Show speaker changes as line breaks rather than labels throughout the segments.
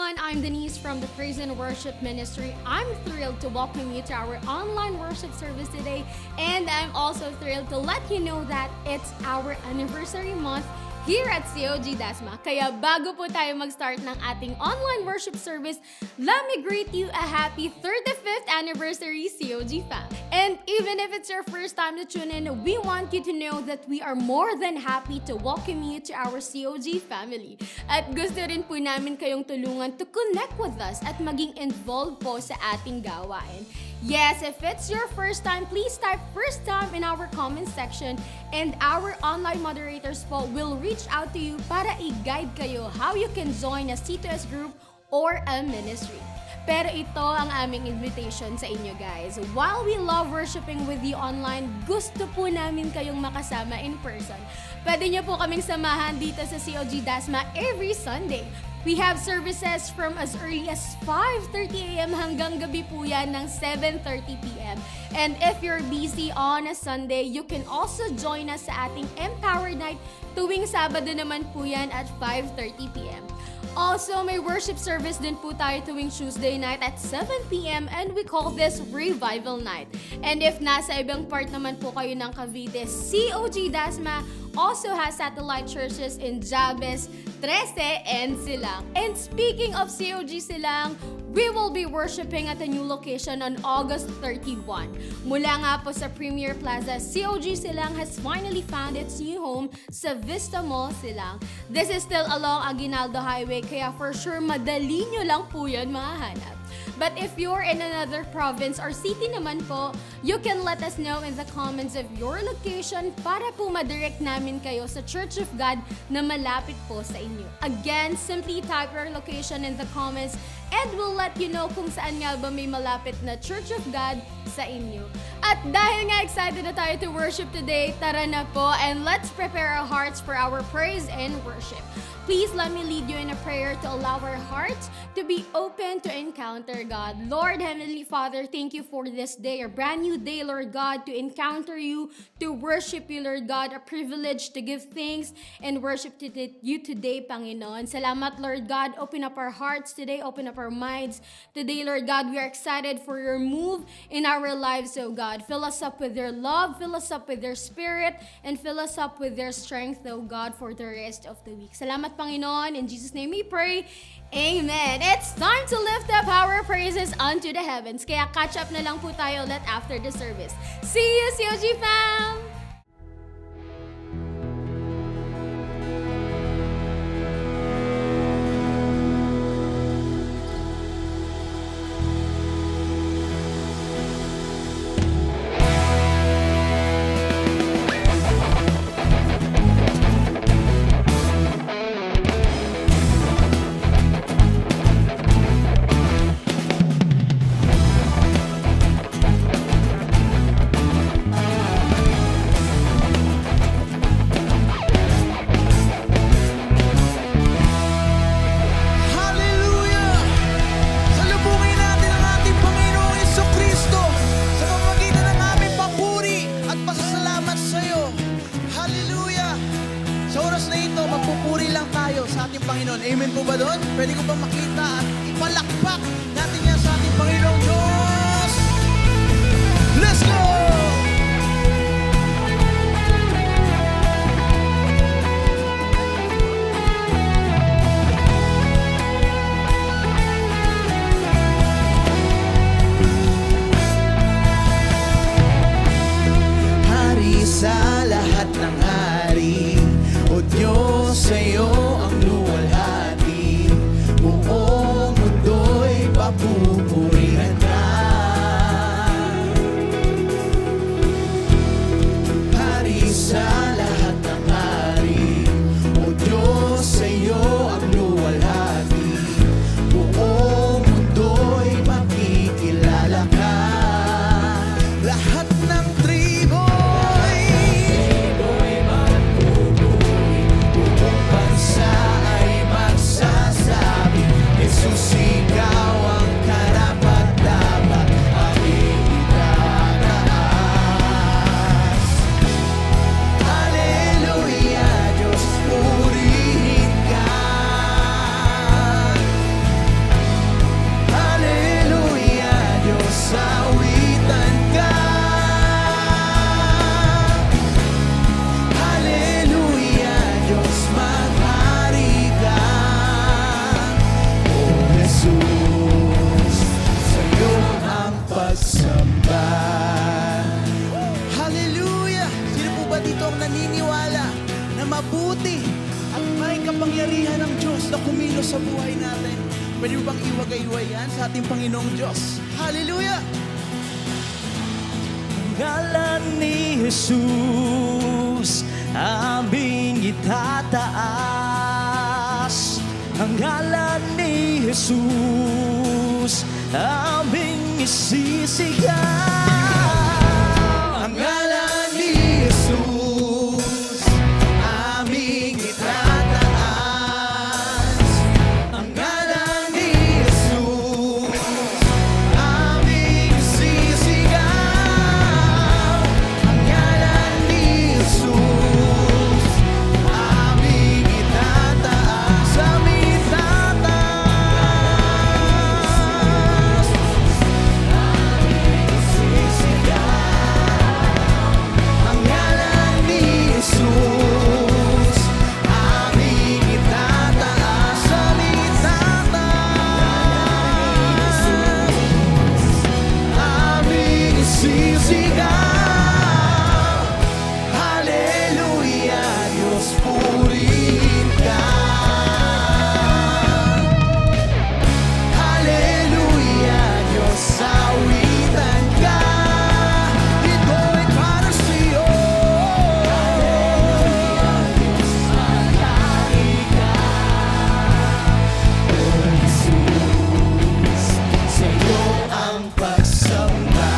everyone, I'm Denise from the Praise and Worship Ministry. I'm thrilled to welcome you to our online worship service today, and I'm also thrilled to let you know that it's our anniversary month here at COG Dasma. Kaya bago po tayo mag-start ng ating online worship service, let me greet you a happy 35th anniversary COG fam. And even if it's your first time to tune in, we want you to know that we are more than happy to welcome you to our COG family. At gusto rin po namin kayong tulungan to connect with us at maging involved po sa ating gawain. Yes, if it's your first time, please type first time in our comment section and our online moderators po will reach out to you para i-guide kayo how you can join a C2S group or a ministry. Pero ito ang aming invitation sa inyo guys. While we love worshiping with you online, gusto po namin kayong makasama in person. Pwede nyo po kaming samahan dito sa COG Dasma every Sunday. We have services from as early as 5:30 a.m. hanggang gabi po yan ng 7:30 p.m. And if you're busy on a Sunday, you can also join us sa ating Empower Night tuwing Sabado naman po yan at 5:30 p.m. Also, may worship service din po tayo tuwing Tuesday night at 7 p.m. and we call this Revival Night. And if nasa ibang part naman po kayo ng Cavite, COG Dasma also has satellite churches in Jabes, Trece, and Silang. And speaking of COG Silang, we will be worshiping at a new location on August 31. Mula nga po sa Premier Plaza, COG Silang has finally found its new home sa Vista Mall Silang. This is still along Aguinaldo Highway, kaya for sure madali nyo lang po yan mahanap. But if you're in another province or city naman po, you can let us know in the comments of your location para po madirect namin kayo sa Church of God na malapit po sa inyo. Again, simply type your location in the comments and we'll let you know kung saan nga ba may malapit na Church of God sa inyo. At dahil nga excited na tayo to worship today, tara na po and let's prepare our hearts for our praise and worship. Please let me lead you in a prayer to allow our hearts to be open to encounter God. Lord, Heavenly Father, thank you for this day, a brand new day, Lord God, to encounter you, to worship you, Lord God, a privilege to give thanks and worship to you today, Panginoon. Salamat, Lord God. Open up our hearts today, open up our minds. Today, Lord God, we are excited for your move in our lives, oh God. Fill us up with your love, fill us up with your spirit, and fill us up with your strength, oh God, for the rest of the week. Salamat, Panginoon. In Jesus' name we pray. Amen. It's time to lift up our praises unto the heavens. Kaya catch up na lang po tayo ulit after the service. See you, COG fam!
Panginoon. Amen po ba doon? Pwede ko ba makita at ipalakpak natin yan sa ating Panginoong Diyos? Let's go! Hari sa lahat ng hari, O Diyos, sa'yo ang luwalhati. Buo yan sa ating Panginoong Diyos. Hallelujah!
Ngalan ni Jesus, aming itataas. Ang ngalan ni Jesus, aming isisigaw.
Ang ngalan ni Jesus, aming itataas. Ang ngalan ni Jesus, aming sisigaw. Ang ngalan ni Jesus, aming itataas. Aming itataas. Aming sisigaw. Ang ngalan ni Jesus, aming itataas. Aming itataas. Aming sisigaw. Hallelujah, Diyos purihin ka. Hallelujah, Diyos awitan ka. Ito'y para sa'yo. Hallelujah, Diyos magari ka. O Jesus, sa'yo ang pagsamba.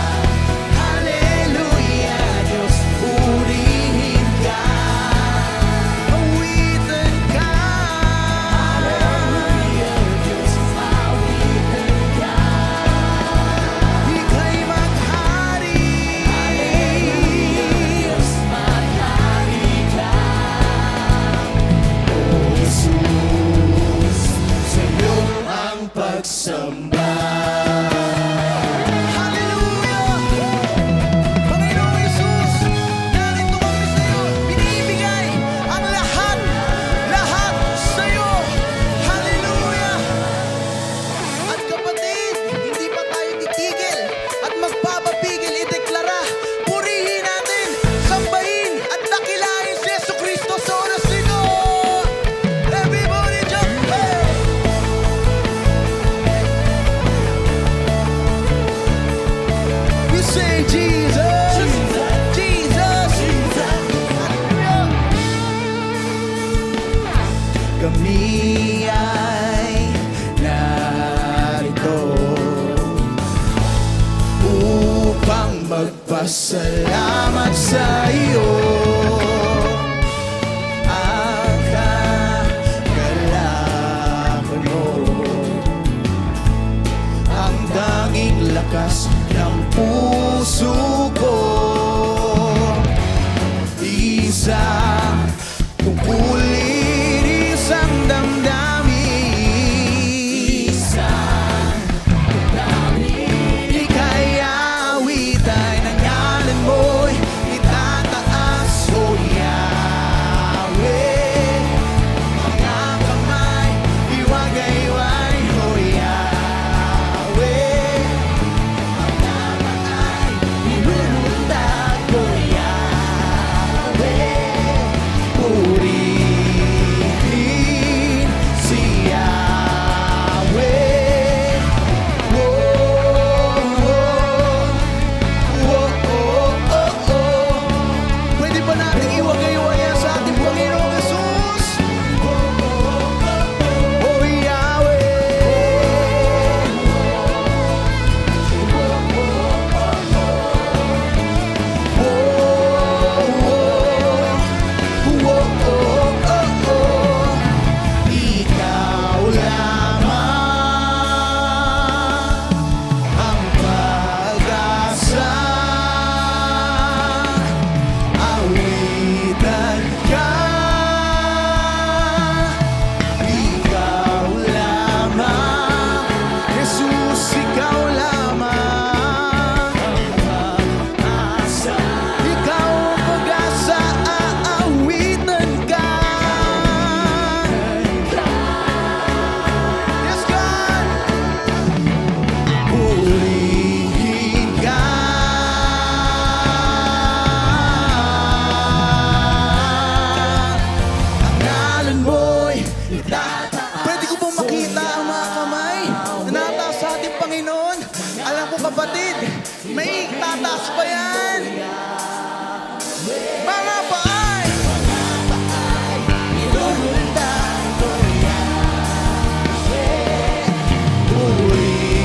Hallelujah, Diyos purihin ka. Awitan ka. Hallelujah, Diyos awitan ka. Ika'y maghari. Hallelujah, Diyos maghari ka. O Jesus, sa'yo ang pagsamba. Hallelujah! Panginoong Jesus, narito kami sa'yo. Binibigay ang lahat sa'yo. Hallelujah! At kapatid, hindi pa tayo titigil at magpapapigil ideklara. Purihin natin, sambahin at dakilain si Jesucristo sa oras nito. Everybody jump! Hey! You say Jesus, Jesus, Hallelujah. Kami ay narito upang magpasalamat sa iyo. Ang kagalakan mo, ang tanging lakas ng puso ko. Isang tungkulin, isang damdamin. Isang damdamin. Ika'y awitan, ang ngalan mo'y itataas, O Yahweh. Mga kamay, iwagayway, O Yahweh. Mga maay, ilulundag, O Yahweh. Purihin kapatid, may tataas pa yan. Mga paay, ilulundan ko purihin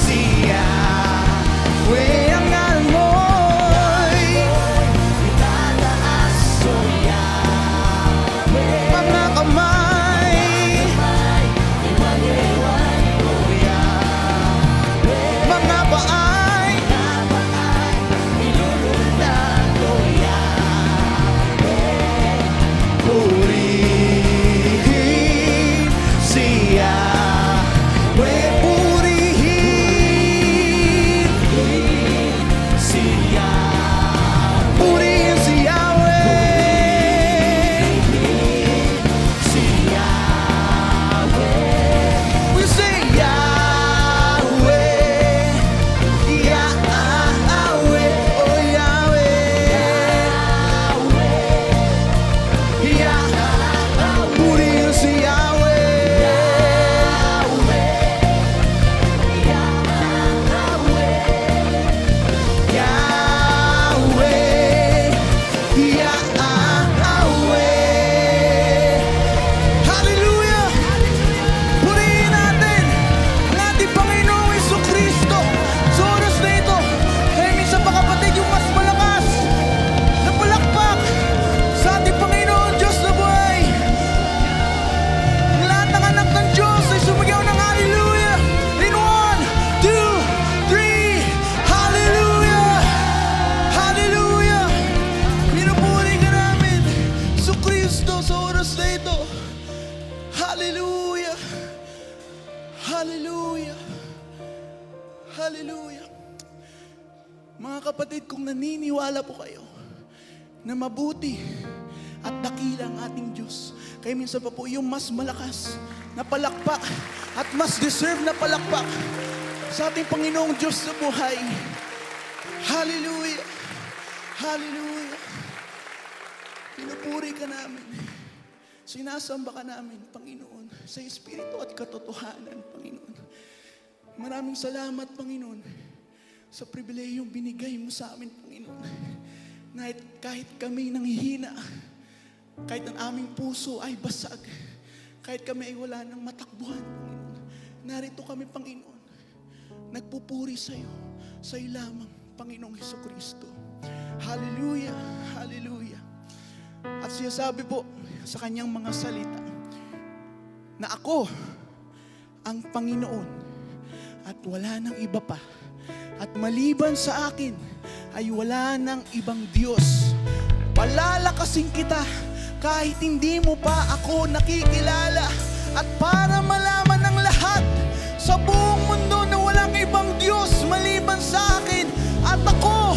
siya. We ang ngalan mo'y itataas ko mga kamay, mga paay, ilulundan ko purihin siya. We purihin siya. Purihin siya, we. We say Yahweh, Yahweh, oh Yahweh, Yahweh, purihin si Yahweh, Yahweh, Yahweh. Hallelujah! Purihin natin ang ating Panginoong Jesucristo sa oras na ito. Kaya minsan pa kapatid, yung mas malakas na palakpak sa ating Panginoon Diyos na buhay. Ang lahat ng anak ng Diyos ay sumigaw ng hallelujah. In 1, 2, 3, hallelujah! Hallelujah! Pinupuri ka namin, Jesucristo, sa oras na ito. Hallelujah! Hallelujah! Hallelujah! Mga kapatid, kung naniniwala po kayo na mabuti at dakila ang ating Diyos, kaya minsan pa po yung mas malakas na palakpak at mas deserve na palakpak sa ating Panginoong Diyos sa buhay. Hallelujah! Hallelujah! Pinupuri ka namin. Sinasamba ka namin, Panginoon, sa Espiritu at katotohanan, Panginoon. Maraming salamat, Panginoon, sa pribilehiyong binigay mo sa amin, Panginoon. Kahit kami nanghihina, kahit ang aming puso ay basag, kahit kami ay wala ng matakbuhan, Panginoon, narito kami, Panginoon, nagpupuri sa iyo lamang, Panginoong Jesucristo. Hallelujah! Hallelujah! At siya sabi po sa kanyang mga salita na ako ang Panginoon at wala nang iba pa, at maliban sa akin ay wala nang ibang Diyos. Palalakasin kita kahit hindi mo pa ako nakikilala, at para malaman ng lahat sa buong mundo na walang ibang Diyos maliban sa akin, at ako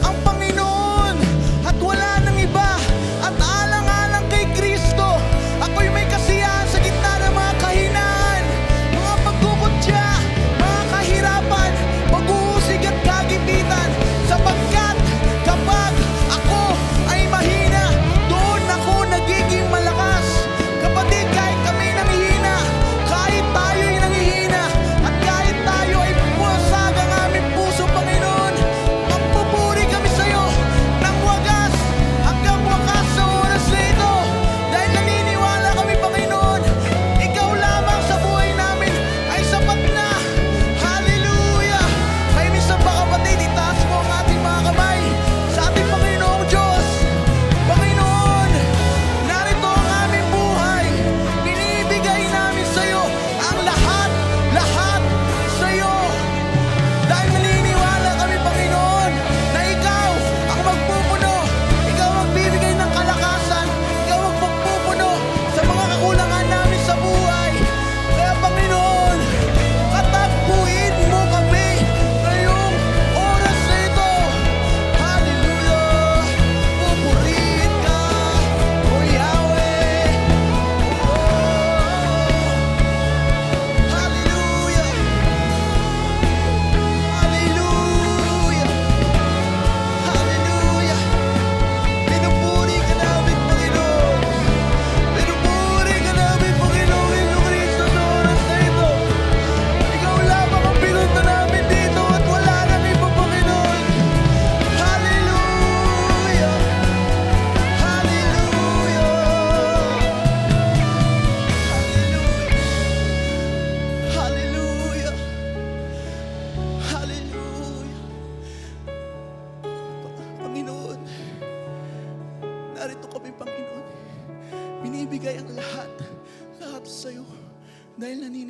ang Panginoon at wala nang iba, at alang-alang kay Kristo ako'y may kasiyahan sa gitna ng mga kahinaan, mga pagkukutya, mga kahirapan, pag-uusig at kagipitan, sapagkat kapag ako ay mahina, doon ako nagiging malakas. Kapatid, kahit kami nanghihina, kaya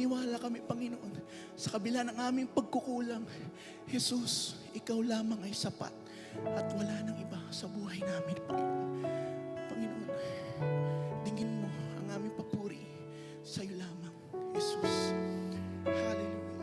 naniniwala kami, Panginoon, sa kabila ng aming pagkukulang, Jesus, Ikaw lamang ay sapat at wala nang iba sa buhay namin, Panginoon. Panginoon, dingin mo ang aming papuri sa iyo lamang, Jesus. Hallelujah.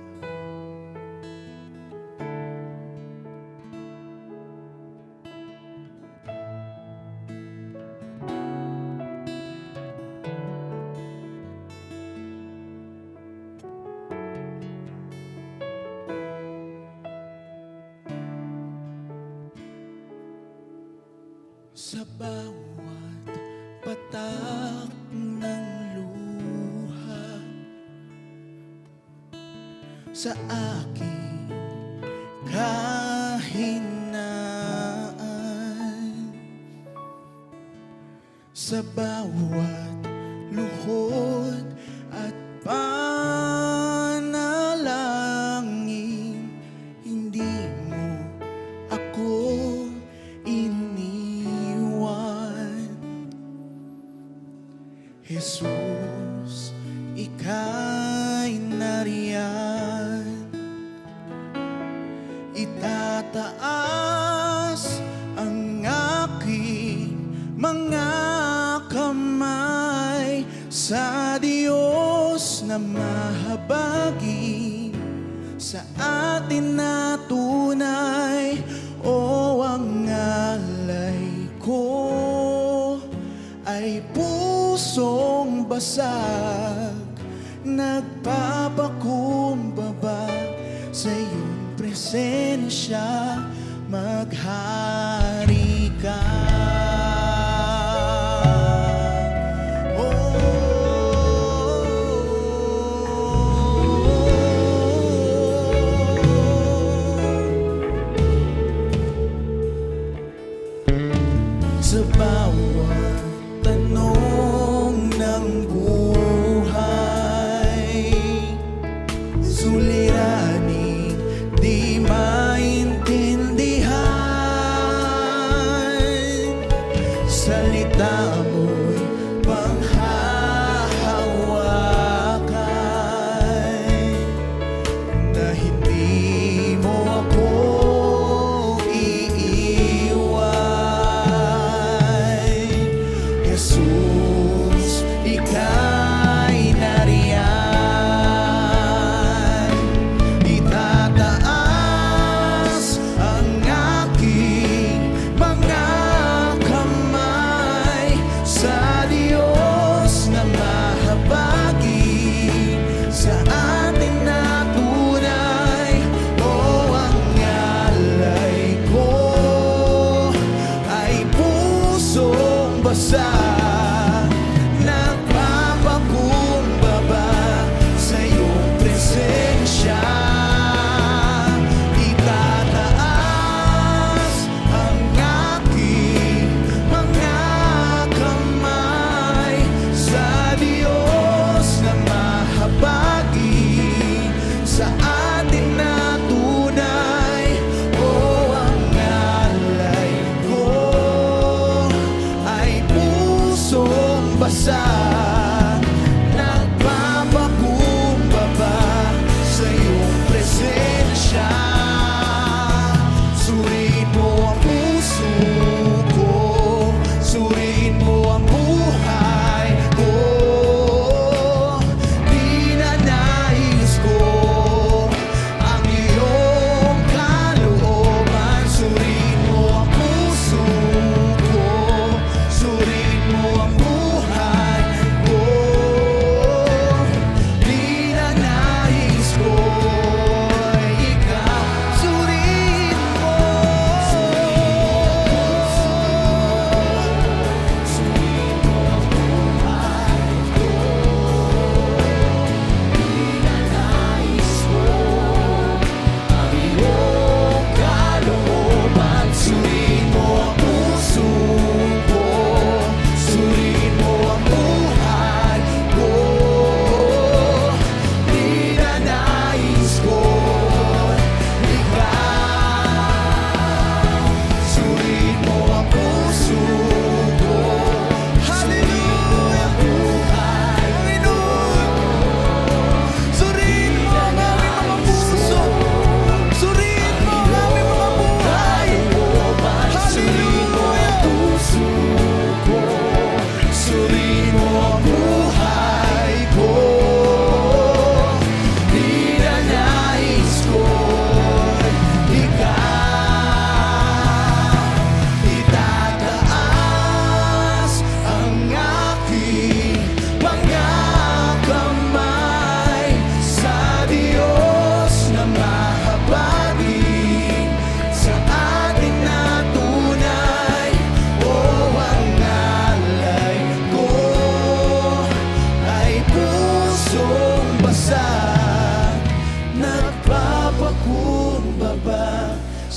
Sa bawat patak ng luha, sa aking kahinaan, sa bawat luhod at panalangin, hindi mo ako Jesus, Ika'y nariyan. Itataas ang aking mga kamay sa Diyos na mahabagi, sa atin na tunay. O ang alay ko ay pusong basag, nagpapakumbaba sa iyong presensya, maghari ka. Sa bawat tanong ng buhay, suliraning di maintindihan, salita mo'y panghahawakan, na hindi mo ako Jesus, Ika'y nariyan.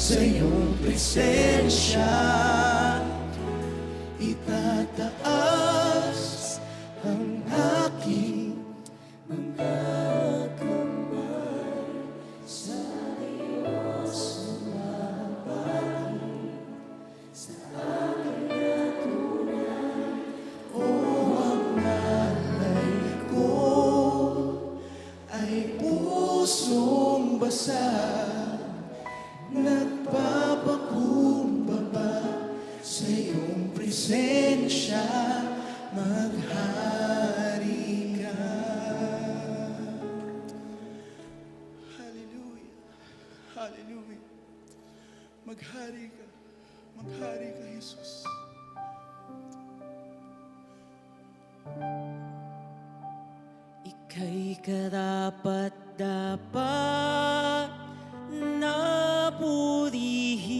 sa iyong presensya. Itataas ang aking mga kamay sa Diyos sumabati sa aking natunan. O ang alay ko ay pusong basag, nagpapakumbaba sa iyong presensya, maghari ka. Hallelujah, hallelujah. Maghari ka, Jesus.
Ika'y karapat-dapat na purihin.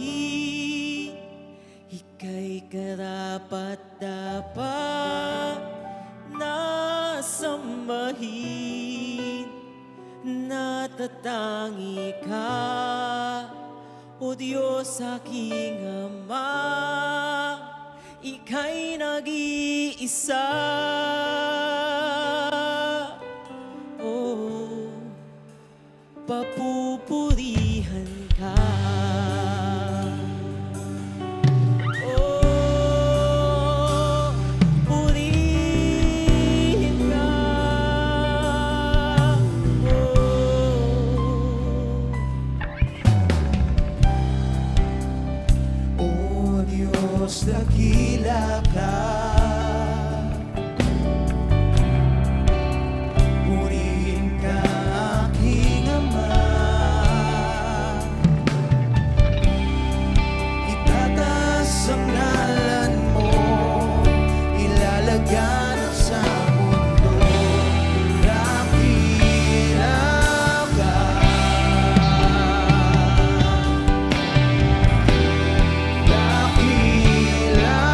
Ika'y karapat-dapat na sambahin. Natatangi ka, O Diyos aking Ama. Ika'y nag-iisa. Oh, papupurihan ka. Oh, purihin ka.
O Diyos, dakila ka. Purihin ka, aking Ama. Itataas ang ngalan mo, ilalaganap sa mundo. Dakila ka. Dakila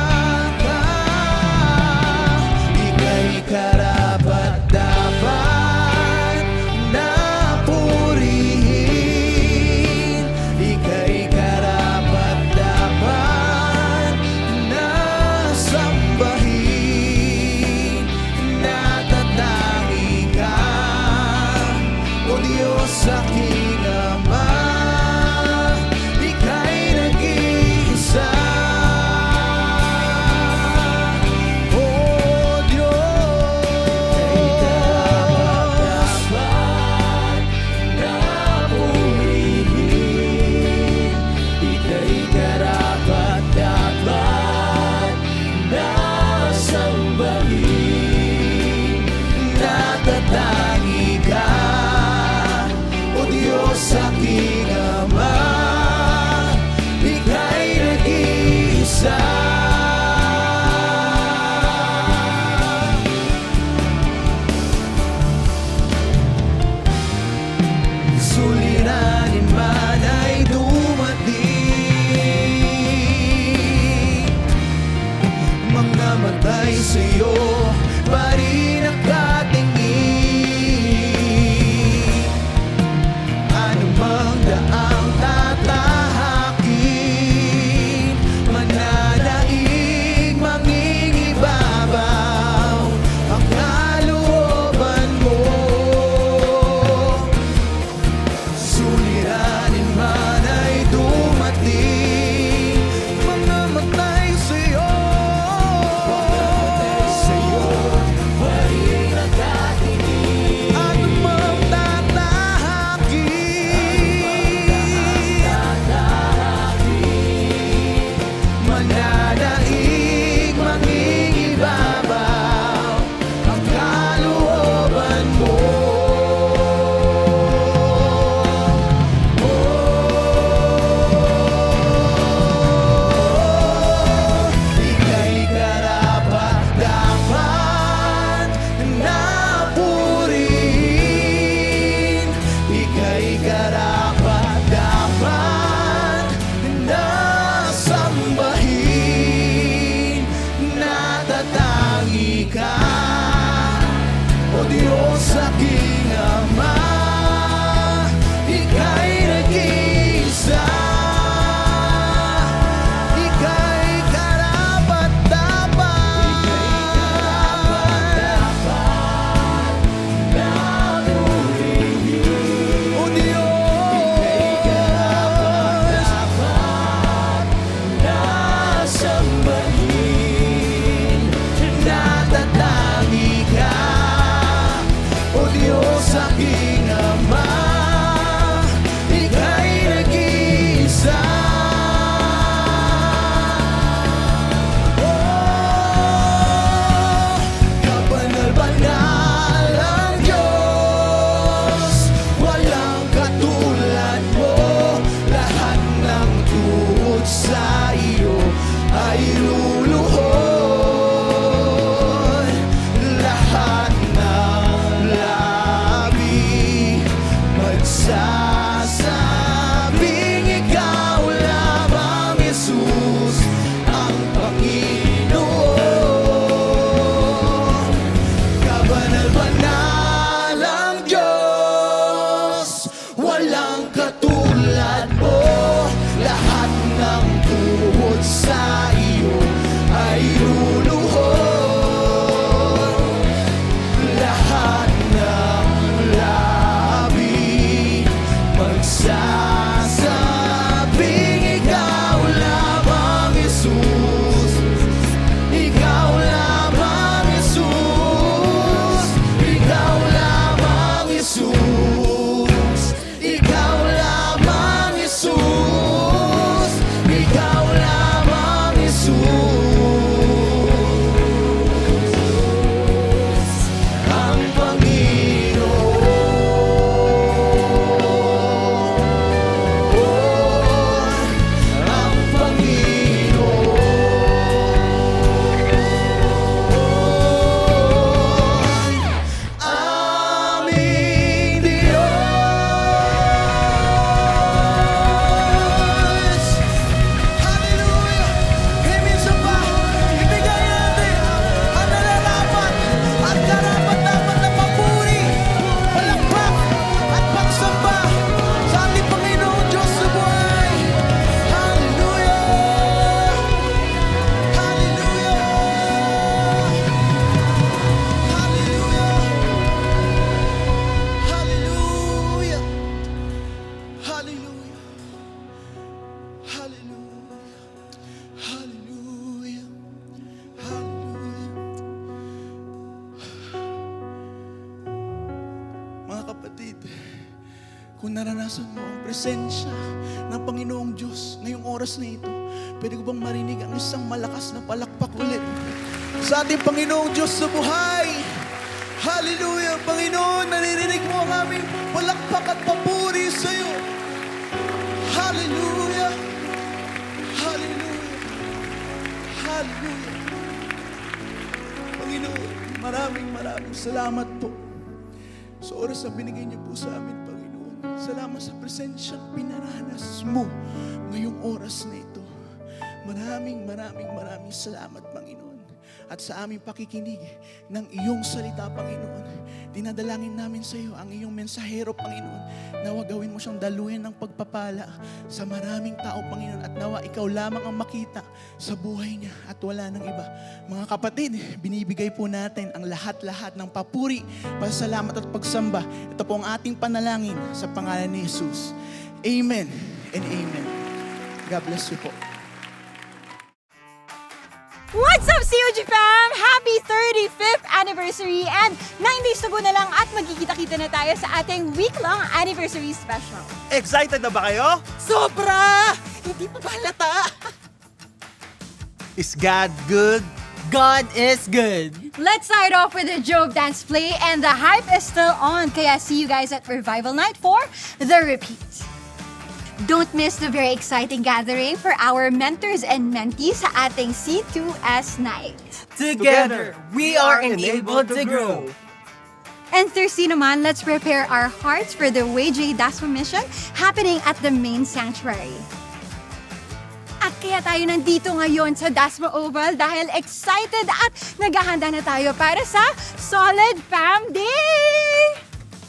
ka, ika'y karapat-dapat na purihin. Ika'y karapat-dapat na sambahin. Natatangi ka, O Diyos aking Ama. Ika'y nag-iisa. O Diyos, karapat-dapat na purihin. Ika'y karapat-dapat na sambahin. Natatangi ka, O Diyos aking Ama. Ika'y nag-iisa. Suliranin man ay dumating, mga matay sa'yo pa rin nakatingin. Anumang daang tatahakin, mananaig mangingibabaw ang kalooban mo. Suliranin man ay dumating, mga matay sa'yo kapatid, kung naranasan mo ang presensya ng Panginoong Diyos ngayong oras na ito, pwede ko bang marinig ang isang malakas na palakpak ulit sa ating Panginoong Diyos sa buhay? Hallelujah! Panginoon, naririnig mo ang aming palakpak at papuri sa iyo. Hallelujah! Hallelujah! Hallelujah! Panginoon, maraming salamat po sa oras na binigay niyo po sa amin, Panginoon. Salamat sa presensyang pinaranas mo ngayong oras na ito. Maraming salamat, Panginoon. At sa aming pakikinig ng iyong salita, Panginoon, dinadalangin namin sa iyo ang iyong mensahero, Panginoon. Nawa gawin mo siyang daluyan ng pagpapala sa maraming tao, Panginoon. At nawa ikaw lamang ang makita sa buhay niya at wala nang iba. Mga kapatid, binibigay po natin ang lahat-lahat ng papuri, pasalamat at pagsamba. Ito po ang ating panalangin sa pangalan ni Jesus. Amen and amen. God bless you po.
What's up, COG fam? Happy 35th anniversary and 9 days to go na lang at magkikita-kita na tayo sa ating week-long anniversary special.
Excited na ba kayo?
Sobra! Hindi pa halata.
Is God good?
God is good.
Let's start off with the Joke Dance Play and the hype is still on. Kaya see you guys at Revival Night for the repeat. Don't miss the very exciting gathering for our mentors and mentees sa ating C2S Night.
Together, we are enabled to grow.
And Thursday naman, let's prepare our hearts for the WJ Dasma mission happening at the main sanctuary. At kaya tayo nandito ngayon sa Dasma Oval dahil excited at naghahanda na tayo para sa Solid Fam Day!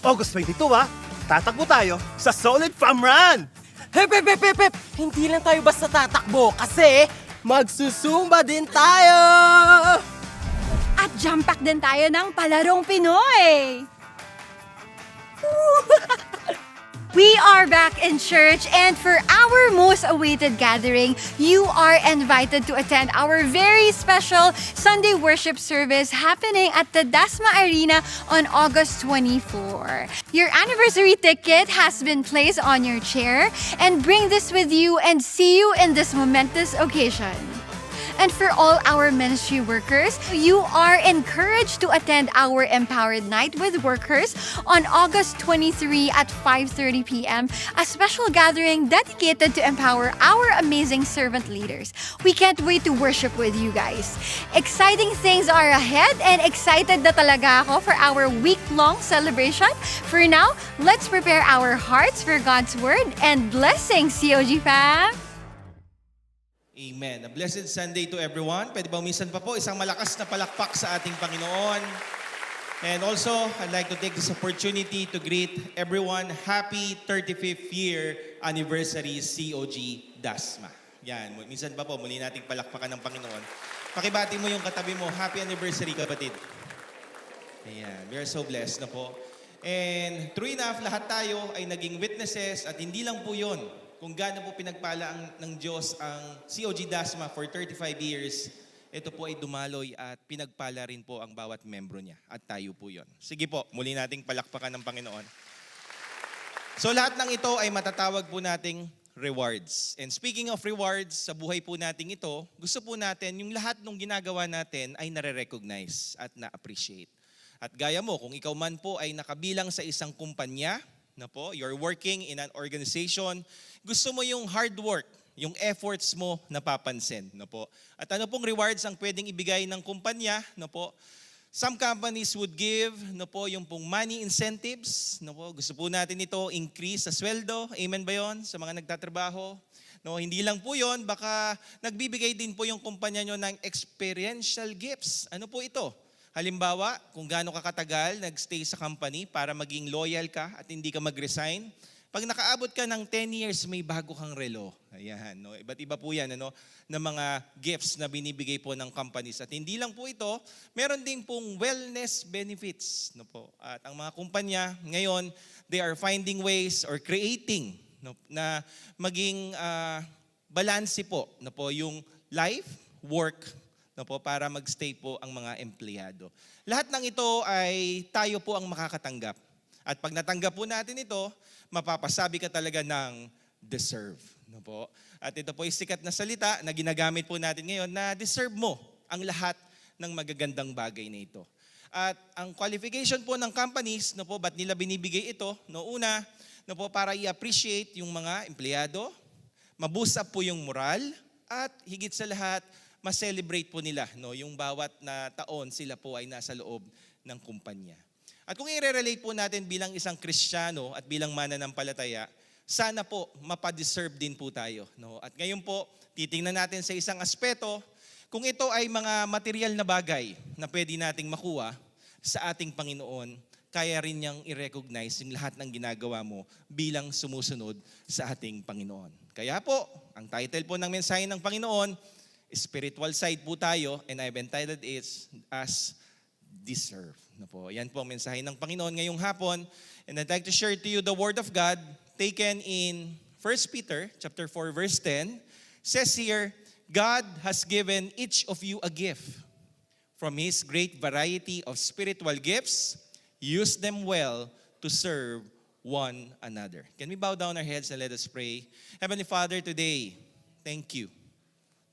August 22 tatakbo tayo sa Solid Fam Run!
Hep. Hindi lang tayo basta tatakbo kasi magsusumba din tayo!
At jump pack din tayo ng palarong Pinoy! We are back in church and for our most awaited gathering, you are invited to attend our very special Sunday worship service happening at the Dasma Arena on August 24. Your anniversary ticket has been placed on your chair and bring this with you and see you in this momentous occasion. And for all our ministry workers, you are encouraged to attend our Empowered Night with Workers on August 23 at 5:30 p.m., a special gathering dedicated to empower our amazing servant leaders. We can't wait to worship with you guys. Exciting things are ahead and excited na talaga ako for our week-long celebration. For now, let's prepare our hearts for God's Word and blessings, COG fam!
Amen. A blessed Sunday to everyone. Pwede ba minsan pa po isang malakas na palakpak sa ating Panginoon. And also, I'd like to take this opportunity to greet everyone happy 35th year anniversary COG Dasma. Yan, minsan pa po muli nating palakpakan ng Panginoon. Pakibati mo yung katabi mo, happy anniversary kapatid. Ayan, we are so blessed na po. And true enough, lahat tayo ay naging witnesses at hindi lang po yun. Kung gaano po pinagpala ng Diyos ang COG Dasma for 35 years, ito po ay dumaloy at pinagpala rin po ang bawat membro niya. At tayo po yon. Sige po, muli nating palakpakan ng Panginoon. So lahat ng ito ay matatawag po nating rewards. And speaking of rewards, sa buhay po nating ito, gusto po natin yung lahat ng ginagawa natin ay nare-recognize at na-appreciate. At gaya mo, kung ikaw man po ay nakabilang sa isang kumpanya, na po, you're working in an organization, gusto mo yung hard work, yung efforts mo napapansin, na po. At ano pong rewards ang pwedeng ibigay ng kumpanya, na po? Some companies would give, na po, yung pong money incentives, na po. Gusto po natin ito increase sa sweldo, amen ba yon sa mga nagtatrabaho? No, hindi lang po yon, baka nagbibigay din po yung kumpanya nyo ng experiential gifts. Ano po ito? Halimbawa, kung gaano ka katagal nagstay sa company para maging loyal ka at hindi ka mag-resign, pag nakaabot ka ng 10 years, may bago kang relo. Ayan, no? Iba't iba po yan, ano, na mga gifts na binibigay po ng companies. At hindi lang po ito, meron din pong wellness benefits. No po? At ang mga kumpanya, ngayon, they are finding ways or creating, no, na maging balanse po, no po, yung life, work, no po, para magstay po ang mga empleyado. Lahat ng ito ay tayo po ang makakatanggap. At pag natanggap po natin ito, mapapasabi ka talaga ng deserve. No po? At ito po yung sikat na salita na ginagamit po natin ngayon na deserve mo ang lahat ng magagandang bagay na ito. At ang qualification po ng companies, no po, ba't nila binibigay ito? No, una, no po, para i-appreciate yung mga empleyado, maboost up po yung moral, at higit sa lahat, ma-celebrate po nila, no, yung bawat na taon sila po ay nasa loob ng kumpanya. At kung i-relate po natin bilang isang Kristiyano at bilang mananampalataya, sana po mapadeserve din po tayo. No? At ngayon po, titingnan natin sa isang aspeto, kung ito ay mga material na bagay na pwede nating makuha sa ating Panginoon, kaya rin niyang i-recognize yung lahat ng ginagawa mo bilang sumusunod sa ating Panginoon. Kaya po, ang title po ng mensahe ng Panginoon, spiritual side po tayo, and I've entitled it as deserve. No po, yan po ang mensahe ng Panginoon ngayong hapon. And I'd like to share to you the Word of God taken in 1 Peter chapter 4, verse 10. Says here, God has given each of you a gift. From His great variety of spiritual gifts, use them well to serve one another. Can we bow down our heads and let us pray? Heavenly Father, today, thank you.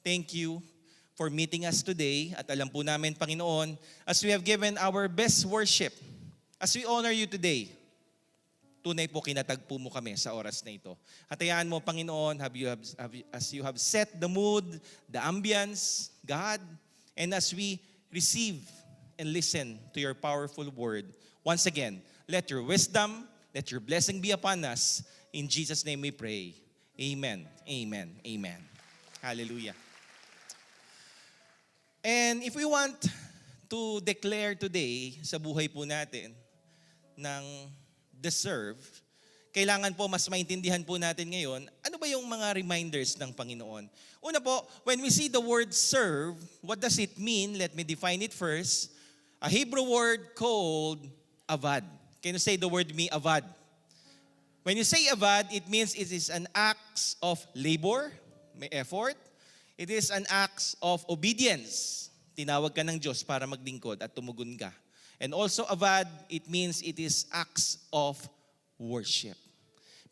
Thank you for meeting us today. At alam po namin, Panginoon, as we have given our best worship, as we honor you today, tunay po kinatagpo mo kami sa oras na ito. At hayaan mo, Panginoon, as you have set the mood, the ambience, God, and as we receive and listen to your powerful word, once again, let your wisdom, let your blessing be upon us. In Jesus' name we pray. Amen, amen, amen. Hallelujah. And if we want to declare today sa buhay po natin ng deserve, kailangan po mas maintindihan po natin ngayon, ano ba yung mga reminders ng Panginoon? Una po, when we see the word serve, what does it mean? Let me define it first. A Hebrew word called avad. Can you say the word me, avad? When you say avad, it means it is an act of labor, may effort. It is an act of obedience. Tinawag ka ng Diyos para maglingkod at tumugon ka. And also avad, it means it is acts of worship.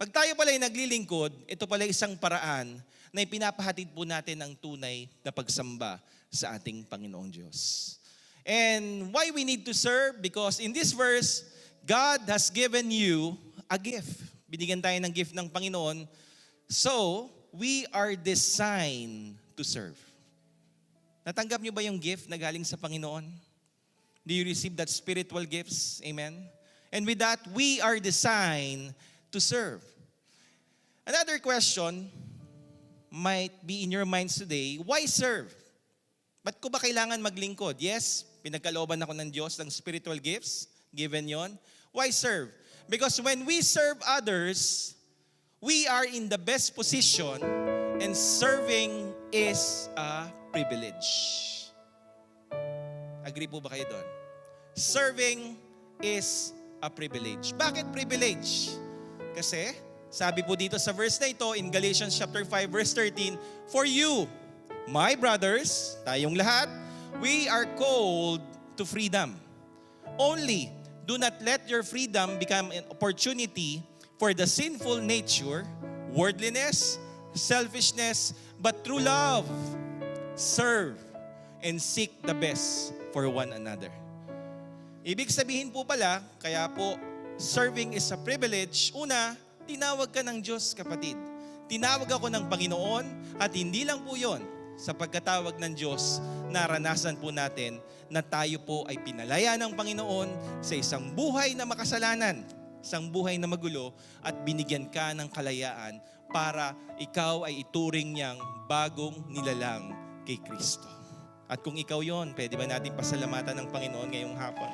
Pag tayo pala ay naglilingkod, ito pala isang paraan na ipinapahatid po natin ang tunay na pagsamba sa ating Panginoong Diyos. And why we need to serve? Because in this verse, God has given you a gift. Binigyan tayo ng gift ng Panginoon. So, we are designed to serve. Natanggap niyo ba yung gift na galing sa Panginoon? Do you receive that spiritual gifts? Amen? And with that, we are designed to serve. Another question might be in your minds today, why serve? Ba't ko ba kailangan maglingkod? Yes, pinagkalooban ako ng Diyos ng spiritual gifts, given yon. Why serve? Because when we serve others, we are in the best position and serving is a privilege. Agree po ba kayo doon? Serving is a privilege. Bakit privilege? Kasi, sabi po dito sa verse na ito, in Galatians chapter 5, verse 13, for you, my brothers, tayong lahat, we are called to freedom. Only, do not let your freedom become an opportunity for the sinful nature, worldliness, selfishness, but through love, serve and seek the best for one another. Ibig sabihin po pala, kaya po, serving is a privilege. Una, tinawag ka ng Diyos, kapatid. Tinawag ako ng Panginoon at hindi lang po yon. Sa pagkatawag ng Diyos, naranasan po natin na tayo po ay pinalaya ng Panginoon sa isang buhay na makasalanan, isang buhay na magulo at binigyan ka ng kalayaan para ikaw ay ituring niyang bagong nilalang kay Kristo. At kung ikaw yon, pwede ba natin pasalamatan ng Panginoon ngayong hapon?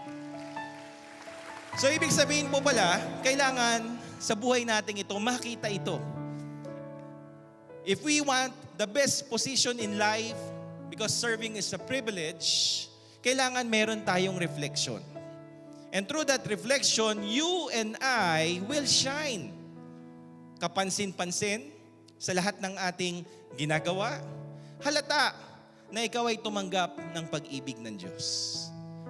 So, ibig sabihin po pala, kailangan sa buhay natin ito, makita ito. If we want the best position in life, because serving is a privilege, kailangan meron tayong reflection. And through that reflection, you and I will shine. Kapansin-pansin sa lahat ng ating ginagawa, halata na ikaw ay tumanggap ng pag-ibig ng Diyos.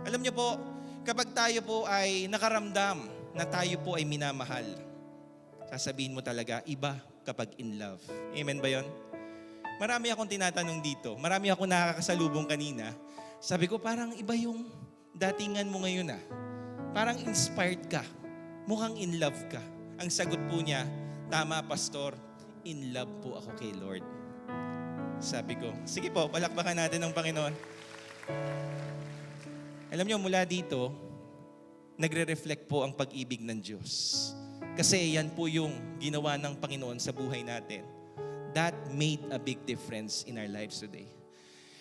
Alam niyo po, kapag tayo po ay nakaramdam na tayo po ay minamahal, sasabihin mo talaga, iba kapag in love. Amen ba yon? Marami akong tinatanong dito. Marami akong nakakasalubong kanina. Sabi ko, parang iba yung datingan mo ngayon ah. Parang inspired ka. Mukhang in love ka. Ang sagot po niya, tama pastor, in love po ako kay Lord. Sabi ko, sige po, palakpakan natin ng Panginoon. Alam niyo, mula dito, nagre-reflect po ang pag-ibig ng Diyos. Kasi yan po yung ginawa ng Panginoon sa buhay natin. That made a big difference in our lives today.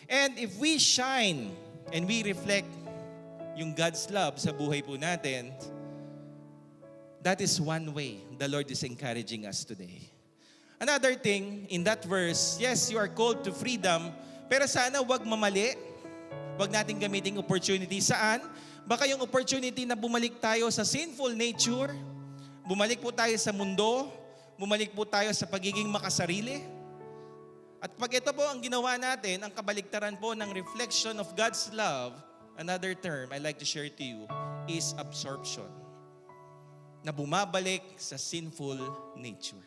And if we shine and we reflect yung God's love sa buhay po natin, that is one way the Lord is encouraging us today. Another thing, in that verse, yes, you are called to freedom, pero sana wag mamali. Wag natin gamitin opportunity. Saan? Baka yung opportunity na bumalik tayo sa sinful nature, bumalik po tayo sa mundo, bumalik po tayo sa pagiging makasarili. At pag ito po ang ginawa natin, ang kabaliktaran po ng reflection of God's love, another term I like to share to you is absorption. Na bumabalik sa sinful nature.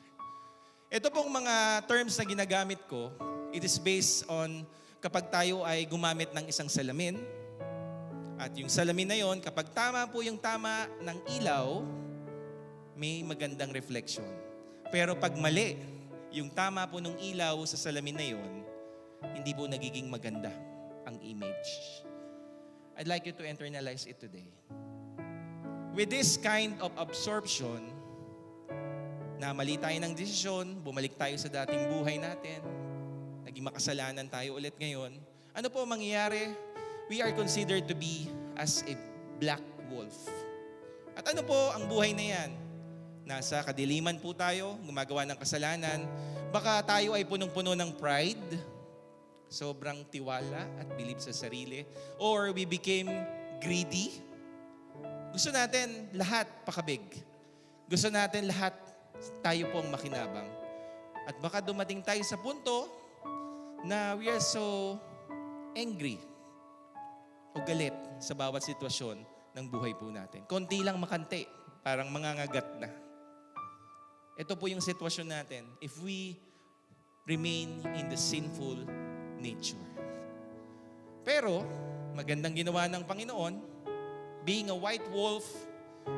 Ito pong mga terms na ginagamit ko, it is based on kapag tayo ay gumamit ng isang salamin. At yung salamin na yon, kapag tama po yung tama ng ilaw, may magandang reflection. Pero pag mali, yung tama po ng ilaw sa salamin na yon, hindi po nagiging maganda ang image. I'd like you to internalize it today. With this kind of absorption, na mali tayo ng desisyon, bumalik tayo sa dating buhay natin, naging makasalanan tayo ulit ngayon, ano po mangyayari? We are considered to be as a black wolf. At ano po ang buhay na yan? Nasa kadiliman po tayo, gumagawa ng kasalanan, baka tayo ay punong-puno ng pride, sobrang tiwala at believe sa sarili, or we became greedy. Gusto natin lahat pakabig. Gusto natin lahat tayo pong makinabang. At baka dumating tayo sa punto na we are so angry o galit sa bawat sitwasyon ng buhay po natin. Konti lang makante, parang mangangagat na. Ito po yung sitwasyon natin if we remain in the sinful nature. Pero, magandang ginawa ng Panginoon, being a white wolf,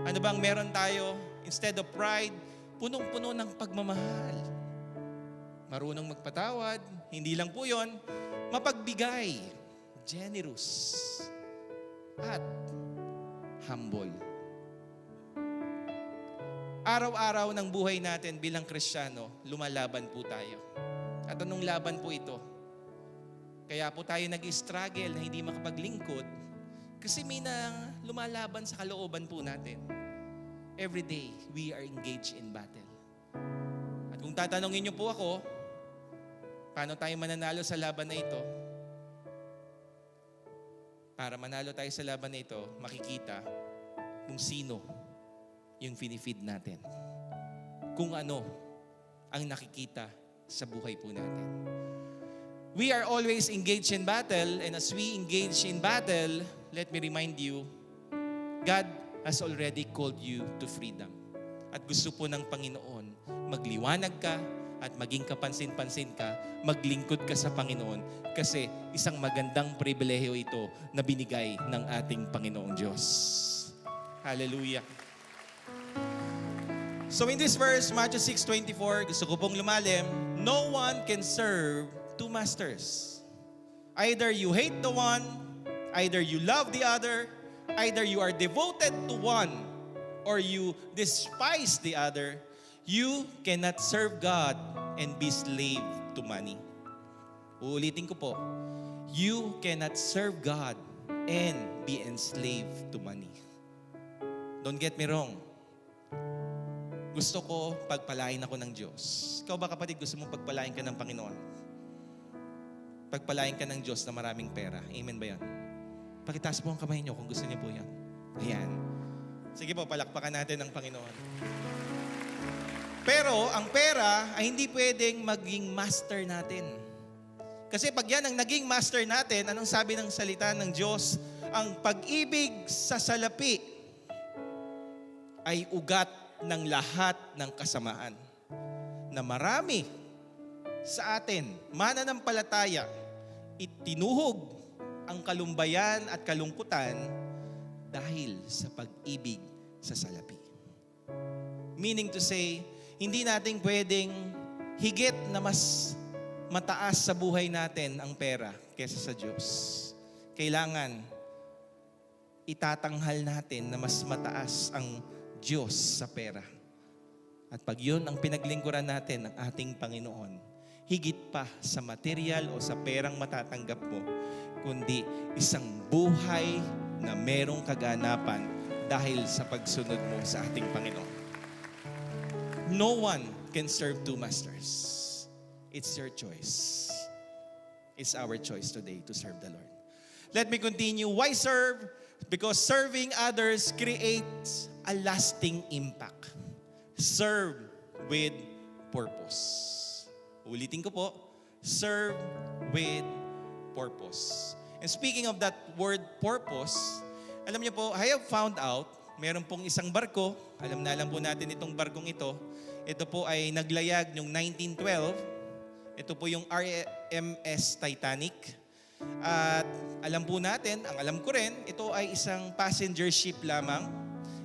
ano bang meron tayo? Instead of pride, punong-puno ng pagmamahal. Marunong magpatawad, hindi lang po yon, mapagbigay, generous, at humble. Araw-araw ng buhay natin bilang Kristiyano, lumalaban po tayo. At anong laban po ito? Kaya po tayo nag-struggle na hindi makapaglingkod kasi may na lumalaban sa kalooban po natin. Every day, we are engaged in battle. At kung tatanungin niyo po ako, paano tayo mananalo sa laban na ito? Para manalo tayo sa laban na ito, makikita kung sino yung finifeed natin. Kung ano ang nakikita sa buhay po natin. We are always engaged in battle, and as we engage in battle, let me remind you, God has already called you to freedom. At gusto po ng Panginoon, magliwanag ka at maging kapansin-pansin ka, maglingkod ka sa Panginoon kasi isang magandang pribilehiyo ito na binigay ng ating Panginoong Diyos. Hallelujah. So in this verse, Matthew 6:24, gusto ko pong lumalim, no one can serve two masters. Either you hate the one, either you love the other, either you are devoted to one or you despise the other. You cannot serve God and be slave to money. Uulitin ko po. You cannot serve God and be enslaved to money. Don't get me wrong. Gusto ko pagpalain ako ng Diyos. Ikaw ba kapatid, gusto mong pagpalain ka ng Panginoon? Pagpalain ka ng Diyos na maraming pera. Amen ba yan? Pakitaas po ang kamay niyo kung gusto niyo po yan. Ayan. Sige po, palakpakan natin ang Panginoon. Pero ang pera ay hindi pwedeng maging master natin. Kasi pag yan ang naging master natin, anong sabi ng salita ng Diyos? Ang pag-ibig sa salapi ay ugat ng lahat ng kasamaan na marami sa atin, mananampalataya, itinuhog ang kalumbayan at kalungkutan dahil sa pag-ibig sa salapi. Meaning to say, hindi natin pwedeng higit na mas mataas sa buhay natin ang pera kaysa sa Diyos. Kailangan itatanghal natin na mas mataas ang Diyos sa pera. At pag yun ang pinaglingkuran natin ng ating Panginoon, higit pa sa material o sa perang matatanggap mo, kundi isang buhay na merong kaganapan dahil sa pagsunod mo sa ating Panginoon. No one can serve two masters. It's your choice. It's our choice today to serve the Lord. Let me continue. Why serve? Because serving others creates a lasting impact. Serve with purpose. Ulitin ko po, serve with purpose. And speaking of that word purpose, alam niyo po, I have found out, meron pong isang barko, alam po natin itong barkong ito, ito po ay naglayag noong 1912, ito po yung RMS Titanic. At alam po natin, ang alam ko rin, ito ay isang passenger ship lamang.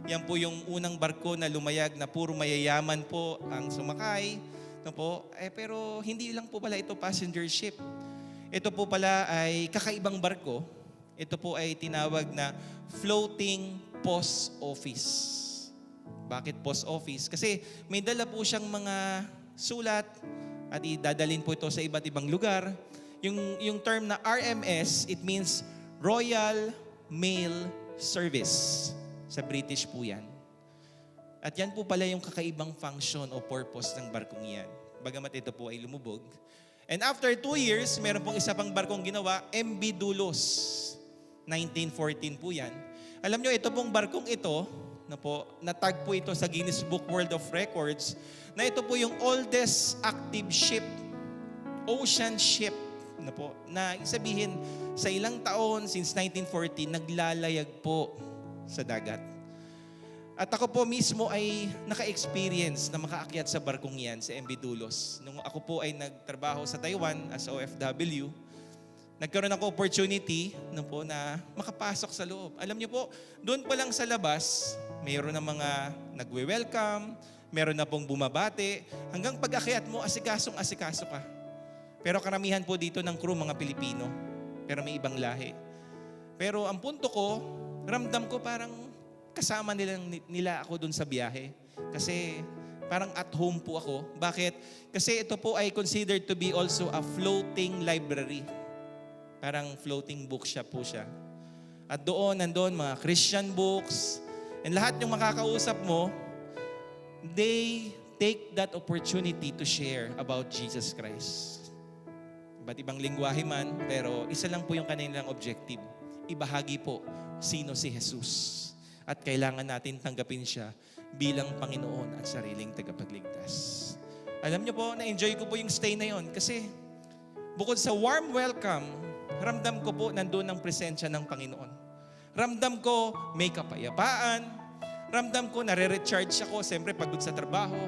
Yan po yung unang barko na lumayag na puro mayayaman po ang sumakay. No po? Pero hindi lang po pala ito passenger ship. Ito po pala ay kakaibang barko. Ito po ay tinawag na floating post office. Bakit post office? Kasi may dala po siyang mga sulat at idadalin po ito sa iba't ibang lugar. Yung term na RMS, it means Royal Mail Service. Sa British po yan. At yan po pala yung kakaibang function o purpose ng barkong yan. Bagamat ito po ay lumubog. And after 2 years, meron pong isa pang barkong ginawa, MB Dulos. 1914 po yan. Alam nyo, ito pong barkong ito, natag po ito sa Guinness Book World of Records, na ito po yung oldest active ship, ocean ship, na sabihin, sa ilang taon, since 1940, naglalayag po sa dagat. At ako po mismo ay naka-experience na makaakyat sa barkong yan, sa MB Dulos. Nung ako po ay nagtrabaho sa Taiwan as OFW, nagkaroon ako opportunity na makapasok sa loob. Alam niyo po, doon pa lang sa labas, mayroon na mga nagwe-welcome, meron na pong bumabate, hanggang pag-akyat mo, asikasong-asikaso ka. Pero karamihan po dito ng crew, mga Pilipino, pero may ibang lahi. Pero ang punto ko, ramdam ko parang kasama nila ako dun sa biyahe. Kasi parang at home po ako. Bakit? Kasi ito po ay considered to be also a floating library. Parang floating bookshop po siya. At nandun mga Christian books. And lahat yung makakausap mo, they take that opportunity to share about Jesus Christ. Iba't ibang lingwahe man, pero isa lang po yung kanilang objective. Ibahagi po sino si Jesus. At kailangan natin tanggapin siya bilang Panginoon at sariling tagapagligtas. Alam niyo po, na-enjoy ko po yung stay na yon kasi bukod sa warm welcome, ramdam ko po nandun ang presensya ng Panginoon. Ramdam ko may kapayapaan. Ramdam ko nare-recharge ako. Siyempre, pagod sa trabaho,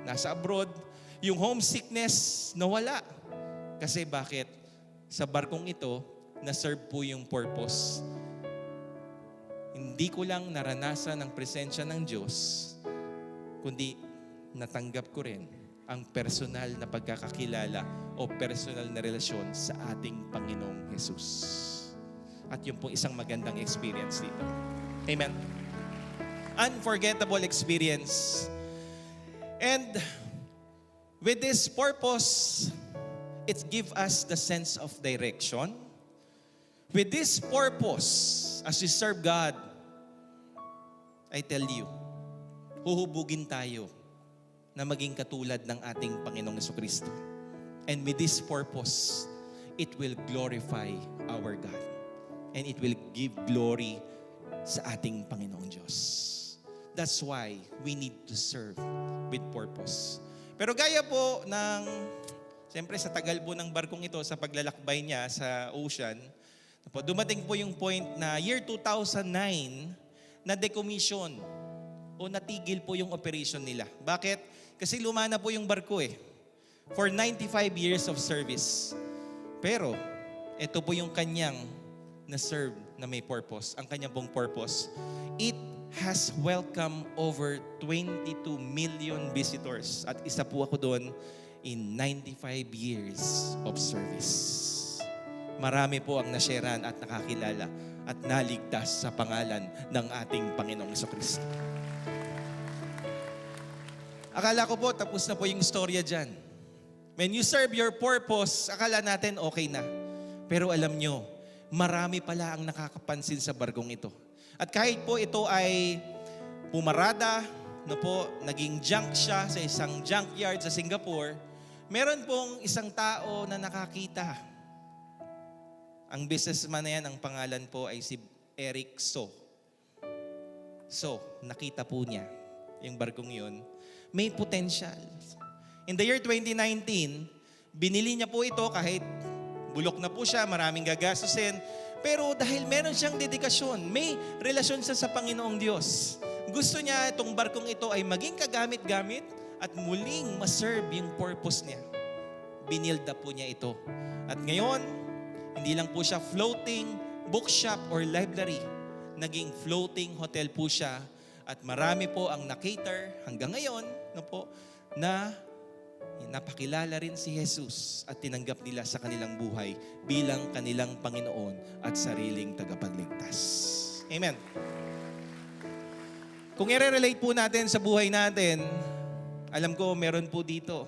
nasa abroad. Yung homesickness, nawala. Kasi bakit? Sa barkong ito, na-serve po yung purpose. Hindi ko lang naranasan ang presensya ng Diyos, kundi natanggap ko rin ang personal na pagkakakilala o personal na relasyon sa ating Panginoong Jesus. At yun po isang magandang experience dito. Amen. Unforgettable experience. And with this purpose, it gives us the sense of direction. With this purpose, as we serve God, I tell you, huhubugin tayo na maging katulad ng ating Panginoong Jesucristo. And with this purpose, it will glorify our God. And it will give glory sa ating Panginoong Diyos. That's why we need to serve with purpose. Pero gaya po ng, siyempre sa tagal po ng barkong ito, sa paglalakbay niya sa ocean, dumating po yung point na year 2009, na decommission o natigil po yung operation nila. Bakit? Kasi luma na po yung barko eh. For 95 years of service. Pero, ito po yung kanyang na-serve na may purpose. Ang kanyang pong purpose. It has welcomed over 22 million visitors. At isa po ako doon in 95 years of service. Marami po ang nasyaran at nakakilala at naligtas sa pangalan ng ating Panginoong Jesucristo. Akala ko po tapos na po yung istorya dyan. When you serve your purpose, akala natin okay na. Pero alam nyo, marami pala ang nakakapansin sa barkong ito. At kahit po ito ay pumarada, naging junk siya sa isang junkyard sa Singapore, meron pong isang tao na nakakita. Ang businessman na yan, ang pangalan po ay si Eric So. So, nakita po niya yung barkong yun. May potential. In the year 2019, binili niya po ito kahit bulok na po siya, maraming gagastusin. Pero dahil meron siyang dedikasyon, may relasyon siya sa Panginoong Diyos. Gusto niya itong barkong ito ay maging kagamit-gamit at muling maserve yung purpose niya. Binilda po niya ito. At ngayon, hindi lang po siya floating bookshop or library. Naging floating hotel po siya. At marami po ang nakater hanggang ngayon na napakilala rin si Jesus at tinanggap nila sa kanilang buhay bilang kanilang Panginoon at sariling tagapagligtas. Amen. Kung i-relate po natin sa buhay natin, alam ko meron po dito.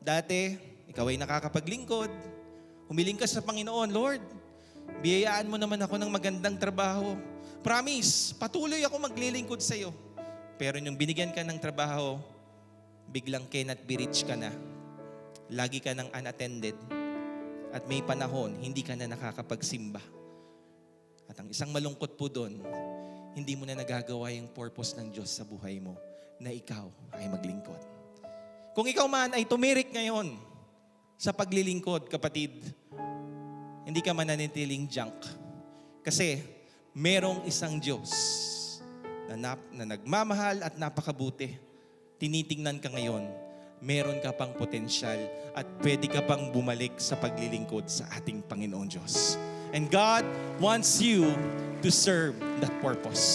Dati, ikaw ay nakakapaglingkod. Humiling ka sa Panginoon, Lord, biyayaan mo naman ako ng magandang trabaho. Promise, patuloy ako maglilingkod sa iyo. Pero nung binigyan ka ng trabaho, biglang cannot be reached ka na. Lagi ka ng unattended. At may panahon, hindi ka na nakakapagsimba. At ang isang malungkot po doon, hindi mo na nagagawa yung purpose ng Diyos sa buhay mo na ikaw ay maglingkod. Kung ikaw man ay tumirik ngayon sa paglilingkod, kapatid, hindi ka mananatiling junk. Kasi merong isang Diyos na nagmamahal at napakabuti. Tinitingnan ka ngayon, meron ka pang potensyal at pwede ka pang bumalik sa paglilingkod sa ating Panginoon Diyos. And God wants you to serve that purpose.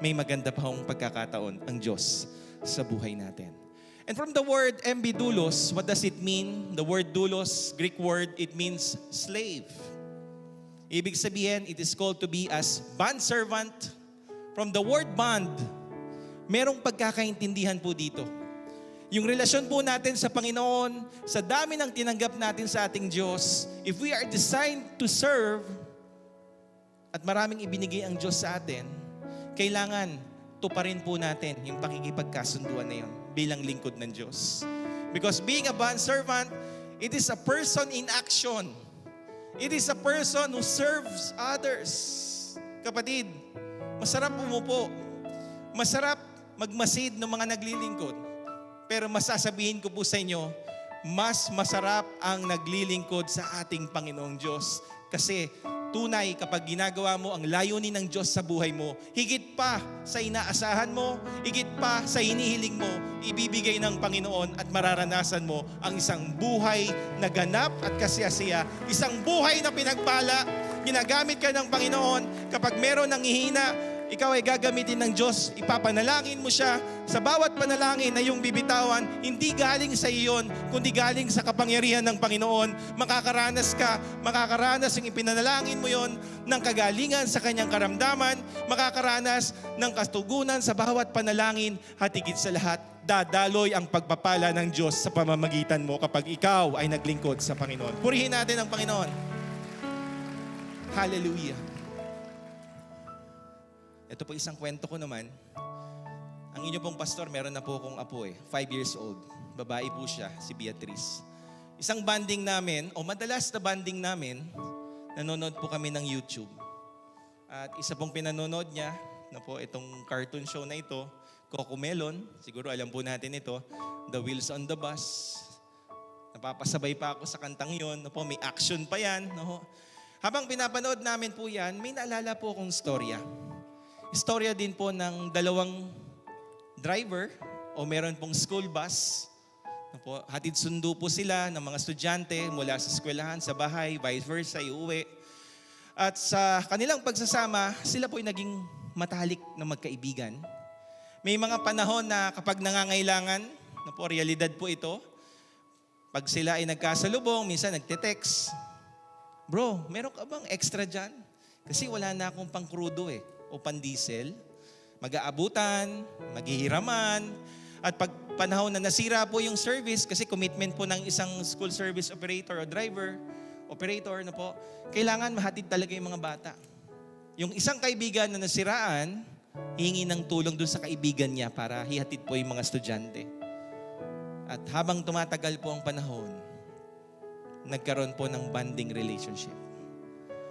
May maganda pa hong pagkakataon ang Diyos sa buhay natin. And from the word doulos, what does it mean? The word doulos, Greek word, it means slave. Ibig sabihin, it is called to be as bondservant. From the word bond, merong pagkakaintindihan po dito. Yung relasyon po natin sa Panginoon, sa dami ng tinanggap natin sa ating Diyos, if we are designed to serve, at maraming ibinigay ang Diyos sa atin, kailangan tuparin po natin yung pakikipagkasunduan na yun bilang lingkod ng Diyos. Because being a bondservant, it is a person in action. It is a person who serves others. Kapatid, masarap umupo. Masarap magmasid ng mga naglilingkod. Pero masasabihin ko po sa inyo, mas masarap ang naglilingkod sa ating Panginoong Diyos. Kasi tunay kapag ginagawa mo ang layunin ng Diyos sa buhay mo, higit pa sa inaasahan mo, higit pa sa hinihiling mo, ibibigay ng Panginoon at mararanasan mo ang isang buhay na ganap at kasiyasiya, isang buhay na pinagpala, ginagamit ka ng Panginoon kapag meron ng hihina, ikaw ay gagamitin ng Diyos, ipapanalangin mo siya. Sa bawat panalangin na iyong bibitawan, hindi galing sa iyon, kundi galing sa kapangyarihan ng Panginoon. Makakaranas yung ipinanalangin mo yon ng kagalingan sa kanyang karamdaman, makakaranas ng kastugunan sa bawat panalangin, at higit sa lahat, dadaloy ang pagpapala ng Diyos sa pamamagitan mo kapag ikaw ay naglingkod sa Panginoon. Purihin natin ang Panginoon. Hallelujah. Ito po isang kwento ko naman. Ang inyo pong pastor, meron na po akong apo 5 years old. Babae po siya, si Beatrice. Isang banding namin, madalas na banding namin, nanonood po kami ng YouTube. At isa pong pinanonood niya, itong cartoon show na ito, Cocomelon, siguro alam po natin ito, The Wheels on the Bus. Napapasabay pa ako sa kantang yon, may action pa yan. Habang pinapanood namin po yan, may naalala po akong storya. istorya din po ng dalawang driver o meron pong school bus. Ano po, hatid sundo po sila ng mga estudyante mula sa eskwelahan, sa bahay, vice versa, iuwi. At sa kanilang pagsasama, sila po ay naging matalik na magkaibigan. May mga panahon na kapag nangangailangan, na po, realidad po ito, pag sila ay nagkasalubong, minsan nagte-text, "Bro, meron ka bang extra dyan? Kasi wala na akong pang-crudo o pan-diesel." Mag-aabutan, maghihiraman, at pag panahon na nasira po yung service, kasi commitment po ng isang school service operator o driver, operator na po, kailangan mahatid talaga yung mga bata. Yung isang kaibigan na nasiraan, hihingi ng tulong dun sa kaibigan niya para hihatid po yung mga estudyante. At habang tumatagal po ang panahon, nagkaroon po ng bonding relationship.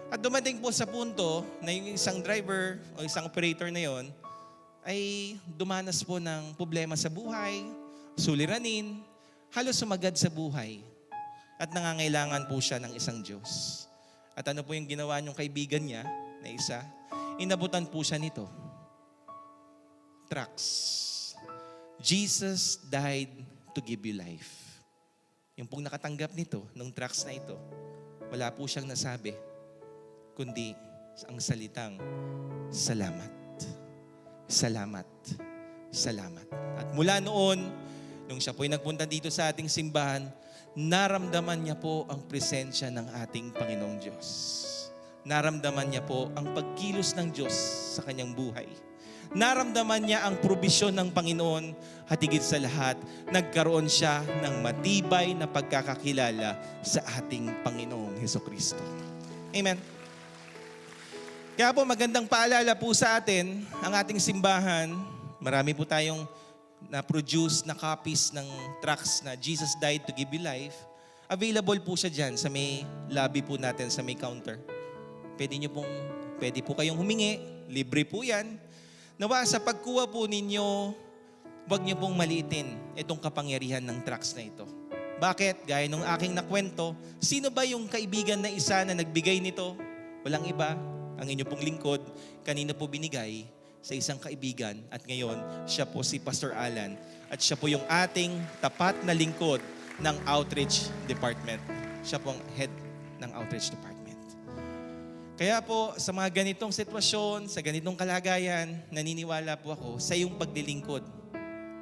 At dumating po sa punto na yung isang driver o isang operator na yon ay dumanas po ng problema sa buhay, suliranin, halos sumagad sa buhay. At nangangailangan po siya ng isang Diyos. At ano po yung ginawa niyong kaibigan niya na isa? Inabutan po siya nito. Tracts. Jesus died to give you life. Yung pong nakatanggap nito, nung tracts na ito, wala po siyang nasabi, kundi ang salitang, "Salamat. Salamat. Salamat." At mula noon, nung siya po'y nagpunta dito sa ating simbahan, naramdaman niya po ang presensya ng ating Panginoong Diyos. Naramdaman niya po ang pagkilos ng Diyos sa kanyang buhay. Naramdaman niya ang probisyon ng Panginoon at higit sa lahat, nagkaroon siya ng matibay na pagkakakilala sa ating Panginoong Hesukristo. Amen. Kaya po magandang paalala po sa atin, ang ating simbahan, marami po tayong na-produce na copies ng tracts na Jesus Died to Give You Life. Available po siya dyan sa may lobby po natin, sa may counter. Pwede po kayong humingi, libre po yan. Nawa sa pagkuha po ninyo, huwag niyo pong maliitin itong kapangyarihan ng tracts na ito. Bakit? Gaya nung aking nakwento, sino ba yung kaibigan na isa na nagbigay nito? Walang iba. Ang inyo pong lingkod, kanina po binigay sa isang kaibigan at ngayon, siya po si Pastor Alan at siya po yung ating tapat na lingkod ng Outreach Department. Siya po ang head ng Outreach Department. Kaya po, sa mga ganitong sitwasyon, sa ganitong kalagayan, naniniwala po ako sa iyong paglilingkod,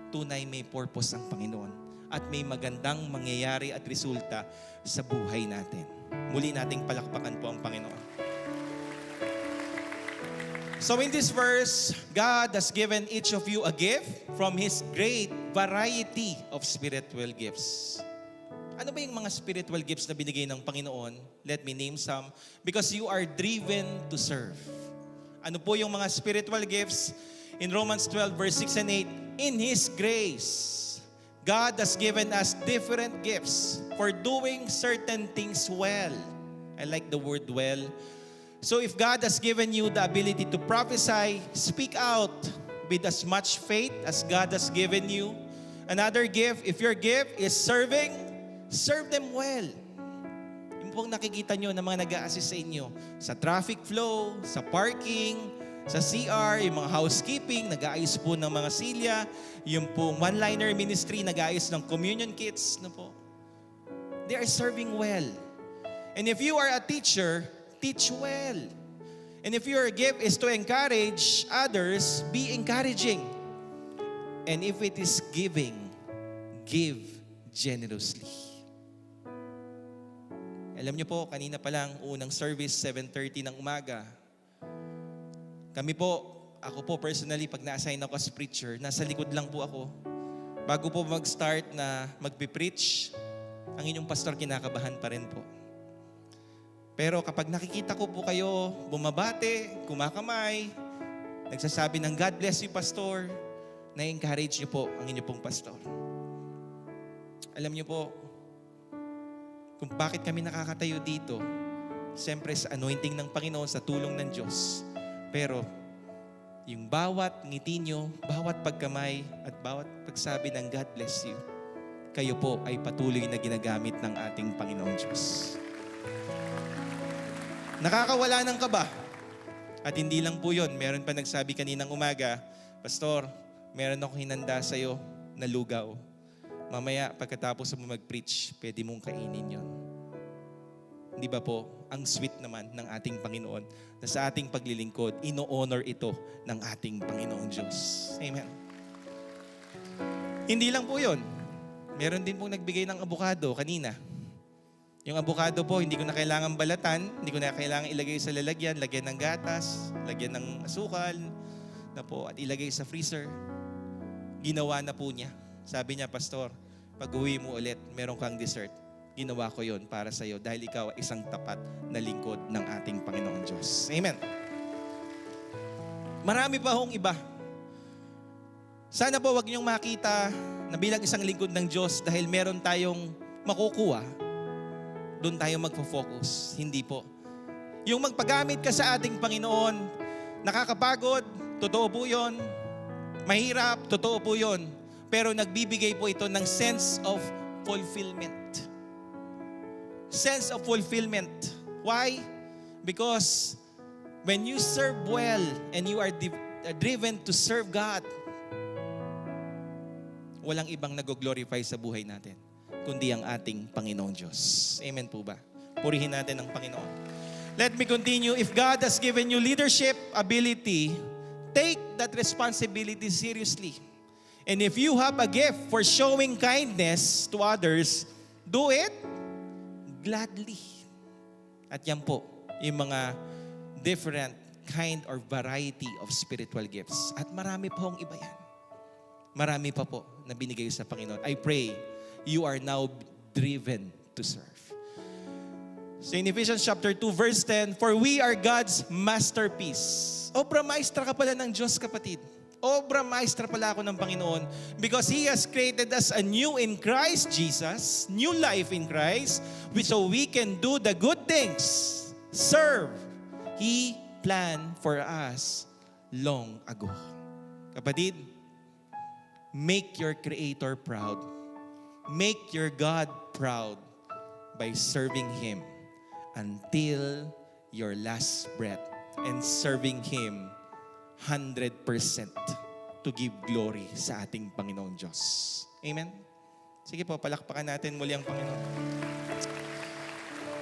tunay may purpose ang Panginoon at may magandang mangyayari at resulta sa buhay natin. Muli nating palakpakan po ang Panginoon. So in this verse, God has given each of you a gift from His great variety of spiritual gifts. Ano ba yung mga spiritual gifts na binigay ng Panginoon? Let me name some. Because you are driven to serve. Ano po yung mga spiritual gifts? In Romans 12 verse 6 and 8, in His grace, God has given us different gifts for doing certain things well. I like the word well. So if God has given you the ability to prophesy, speak out with as much faith as God has given you. Another gift, if your gift is serving, serve them well. Yung pong nakikita nyo na mga nag-a-assist sa inyo sa traffic flow, sa parking, sa CR, yung mga housekeeping, nag-aayos po ng mga silya, yung pong one-liner ministry, nag-aayos ng communion kits, na po. They are serving well. And if you are a teacher, teach well. And if your gift is to encourage others, be encouraging. And if it is giving, give generously. Alam niyo po, kanina pa lang, unang service, 7:30 ng umaga. Kami po, ako po personally, pag na-assign ako as preacher, nasa likod lang po ako. Bago po mag-start na magpipreach, ang inyong pastor kinakabahan pa rin po. Pero kapag nakikita ko po kayo bumabate, kumakamay, nagsasabi ng God bless you, Pastor, na-encourage niyo po ang inyong pong pastor. Alam niyo po, kung bakit kami nakakatayo dito, siyempre sa anointing ng Panginoon, sa tulong ng Diyos. Pero yung bawat ngiti niyo, bawat pagkamay, at bawat pagsabi ng God bless you, kayo po ay patuloy na ginagamit ng ating Panginoong Diyos. Nakakawala ng kaba At hindi lang po yun, meron pa nagsabi kaninang umaga, Pastor, meron ako hinanda sa'yo na lugaw. Mamaya, pagkatapos mo mag-preach, pwede mong kainin yon. Di ba po, ang sweet naman ng ating Panginoon na sa ating paglilingkod, ino-honor ito ng ating Panginoong Diyos. Amen. Hindi lang po yun. Meron din pong nagbigay ng abukado kanina. Yung abukado po, hindi ko na kailangan balatan, hindi ko na kailangan ilagay sa lalagyan, lagyan ng gatas, lagyan ng asukal, na po, at ilagay sa freezer. Ginawa na po niya. Sabi niya, Pastor, pag-uwi mo ulit, meron kang dessert. Ginawa ko yon para sa iyo dahil ikaw ay isang tapat na lingkod ng ating Panginoong Diyos. Amen. Marami pa hong iba. Sana po wag niyong makita na bilang isang lingkod ng Diyos dahil meron tayong makukuha, doon tayo magfo-focus. Hindi po. Yung magpagamit ka sa ating Panginoon, nakakapagod, totoo po yun. Mahirap, totoo po yun. Pero nagbibigay po ito ng sense of fulfillment. Sense of fulfillment. Why? Because when you serve well and you are driven to serve God, walang ibang nag-glorify sa buhay natin, kundi ang ating Panginoong Diyos. Amen po ba? Purihin natin ang Panginoon. Let me continue. If God has given you leadership ability, take that responsibility seriously. And if you have a gift for showing kindness to others, do it gladly. At yan po, yung mga different kind or variety of spiritual gifts. At marami pa hong iba yan. Marami pa po na binigay sa Panginoon. I pray you are now driven to serve. So in Ephesians chapter 2 verse 10, for we are God's masterpiece. Obra maestra ka pala ng Diyos, kapatid. Obra maestra pala ako ng Panginoon because He has created us anew in Christ Jesus, new life in Christ, so we can do the good things, serve. He planned for us long ago. Kapatid, make your Creator proud. Make your God proud by serving Him until your last breath and serving Him 100% to give glory sa ating Panginoong Diyos. Amen? Sige po, palakpakan natin muli ang Panginoon.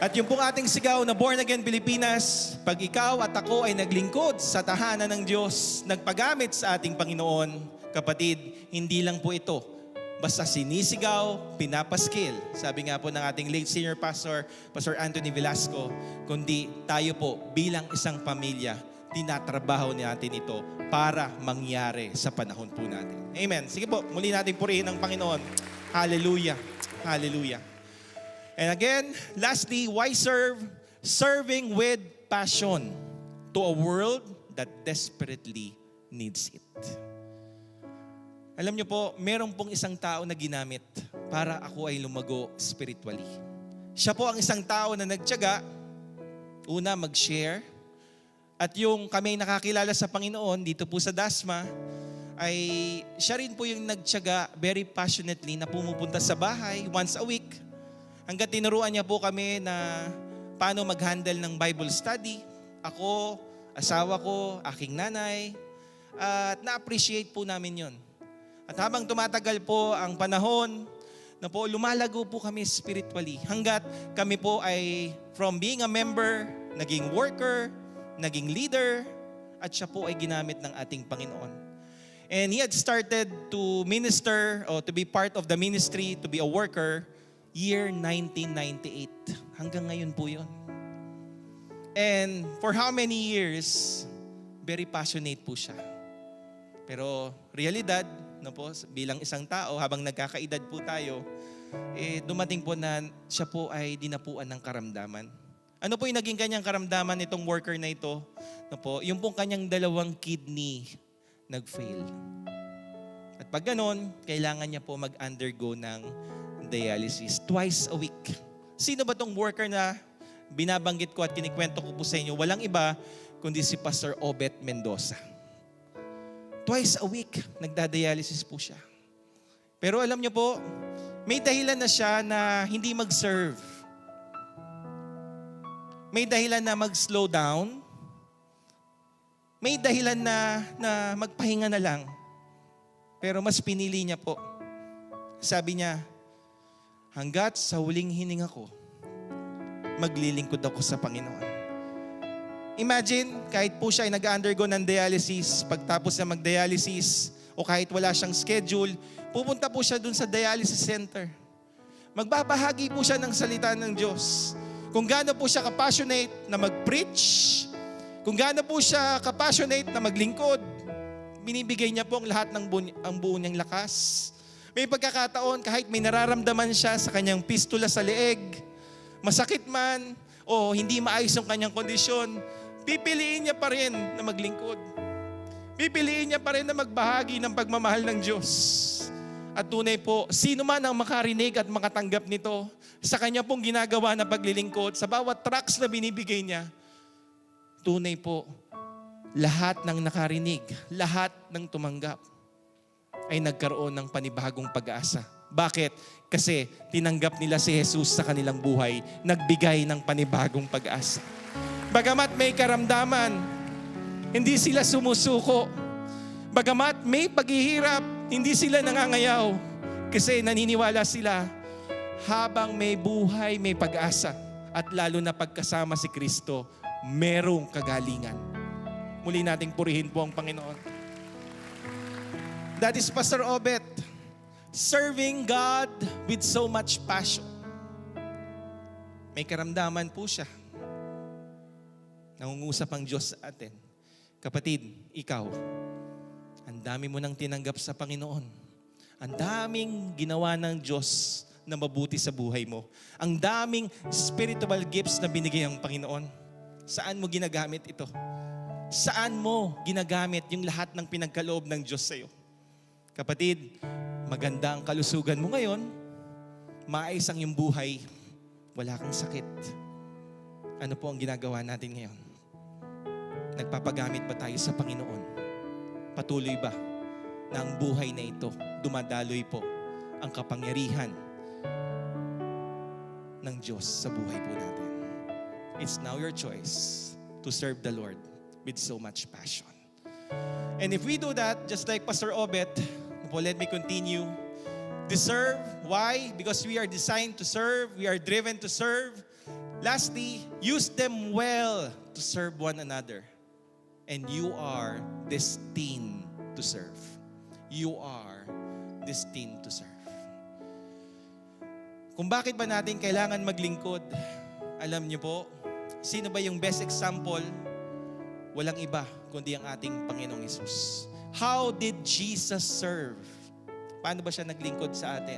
At yung pong ating sigaw na Born Again Pilipinas, pag ikaw at ako ay naglingkod sa tahanan ng Diyos, nagpagamit sa ating Panginoon, kapatid, hindi lang po ito basta sinisigaw, pinapaskil. Sabi nga po ng ating late senior pastor, Pastor Anthony Velasco, kundi tayo po bilang isang pamilya, tinatrabaho natin ito para mangyari sa panahon po natin. Amen. Sige po, muli natin purihin ang Panginoon. Hallelujah. Hallelujah. And again, lastly, why serve? Serving with passion to a world that desperately needs it. Alam niyo po, meron pong isang tao na ginamit para ako ay lumago spiritually. Siya po ang isang tao na nagtiyaga, una mag-share, at yung kami nakakilala sa Panginoon dito po sa Dasma, ay siya rin po yung nagtiyaga very passionately na pumupunta sa bahay once a week. Hanggat tinuruan niya po kami na paano mag-handle ng Bible study. Ako, asawa ko, aking nanay, at na-appreciate po namin yon. At habang tumatagal po ang panahon, na po lumalago po kami spiritually. Hanggat kami po ay from being a member, naging worker, naging leader, at siya po ay ginamit ng ating Panginoon. And he had started to minister or to be part of the ministry, to be a worker, year 1998. Hanggang ngayon po yun. And for how many years, very passionate po siya. Pero realidad, no po, bilang isang tao, habang nagkakaedad po tayo, dumating po na siya po ay dinapuan ng karamdaman. Ano po yung naging kanyang karamdaman nitong worker na ito? No po, yung pong kanyang 2 kidney nag-fail. At pag ganon, kailangan niya po mag-undergo ng dialysis twice a week. Sino ba tong worker na binabanggit ko at kinikwento ko po sa inyo? Walang iba kundi si Pastor Obet Mendoza. Twice a week, nagda-dialysis po siya. Pero alam niyo po, may dahilan na siya na hindi mag-serve. May dahilan na mag-slow down. may dahilan na magpahinga na lang. Pero mas pinili niya po. Sabi niya, hanggat sa huling hininga ko, maglilingkod ako sa Panginoon. Imagine, kahit po siya ay nag-undergo ng dialysis, pagtapos na mag-dialysis, o kahit wala siyang schedule, pupunta po siya dun sa dialysis center. Magbabahagi po siya ng salita ng Diyos. Kung gaano po siya kapassionate na mag-preach, kung gaano po siya kapassionate na maglingkod, binibigay niya po ang lahat ng buo niyang lakas. May pagkakataon, kahit may nararamdaman siya sa kanyang pistula sa leeg, masakit man, o hindi maayos ang kanyang kondisyon, pipiliin niya pa rin na maglingkod. Pipiliin niya pa rin na magbahagi ng pagmamahal ng Diyos. At tunay po, sino man ang makarinig at makatanggap nito sa kanya pong ginagawa na paglilingkod, sa bawat tracks na binibigay niya, tunay po, lahat ng nakarinig, lahat ng tumanggap ay nagkaroon ng panibagong pag-asa. Bakit? Kasi tinanggap nila si Jesus sa kanilang buhay, nagbigay ng panibagong pag-asa. Bagamat may karamdaman, hindi sila sumusuko. Bagamat may paghihirap, hindi sila nangangayaw. Kasi naniniwala sila, habang may buhay, may pag-asa. At lalo na pagkasama si Kristo, merong kagalingan. Muli nating purihin po ang Panginoon. That is Pastor Obet, serving God with so much passion. May karamdaman po siya. Nangungusap ang Diyos sa atin. Kapatid, ikaw, ang dami mo nang tinanggap sa Panginoon. Ang daming ginawa ng Diyos na mabuti sa buhay mo. Ang daming spiritual gifts na binigay ang Panginoon. Saan mo ginagamit ito? Saan mo ginagamit yung lahat ng pinagkaloob ng Diyos sa iyo? Kapatid, maganda ang kalusugan mo ngayon, maayos ang iyong buhay, wala kang sakit. Ano po ang ginagawa natin ngayon? Nagpapagamit ba tayo sa Panginoon? Patuloy ba na ang buhay na ito, dumadaloy po ang kapangyarihan ng Diyos sa buhay po natin? It's now your choice to serve the Lord with so much passion. And if we do that, just like Pastor Obet, let me continue. Deserve. Why? Because we are designed to serve. We are driven to serve. Lastly, use them well to serve one another. And you are destined to serve. You are destined to serve. Kung bakit ba natin kailangan maglingkod, alam niyo po, sino ba yung best example? Walang iba kundi ang ating Panginoong Hesus. How did Jesus serve? Paano ba siya naglingkod sa atin?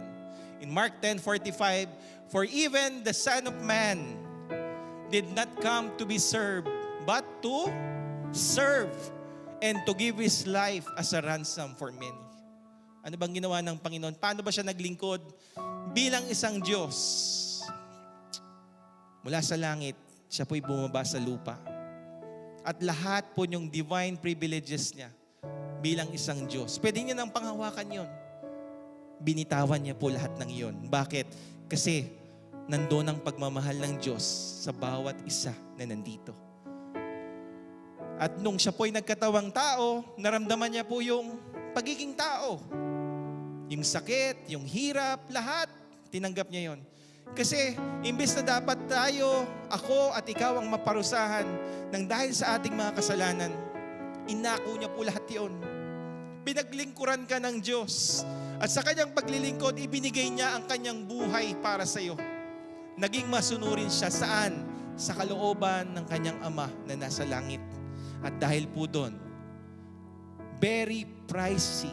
In Mark 10:45, for even the Son of Man did not come to be served, but to serve and to give His life as a ransom for many. Ano bang ginawa ng Panginoon? Paano ba siya naglingkod? Bilang isang Diyos, mula sa langit, siya po'y bumaba sa lupa. At lahat po yung divine privileges niya bilang isang Diyos. Pwede niya nang panghawakan yon. Binitawan niya po lahat ng yon. Bakit? Kasi nandoon ang pagmamahal ng Diyos sa bawat isa na nandito. At nung siya po'y nagkatawang tao, naramdaman niya po yung pagiging tao. Yung sakit, yung hirap, lahat, tinanggap niya yon. Kasi imbes na dapat tayo, ako at ikaw ang maparusahan ng dahil sa ating mga kasalanan, inako niya po lahat yon. Pinaglingkuran ka ng Diyos. At sa kanyang paglilingkod, ibinigay niya ang kanyang buhay para sa iyo. Naging masunurin siya saan? Sa kalooban ng kanyang Ama na nasa langit. At dahil po doon, very pricey,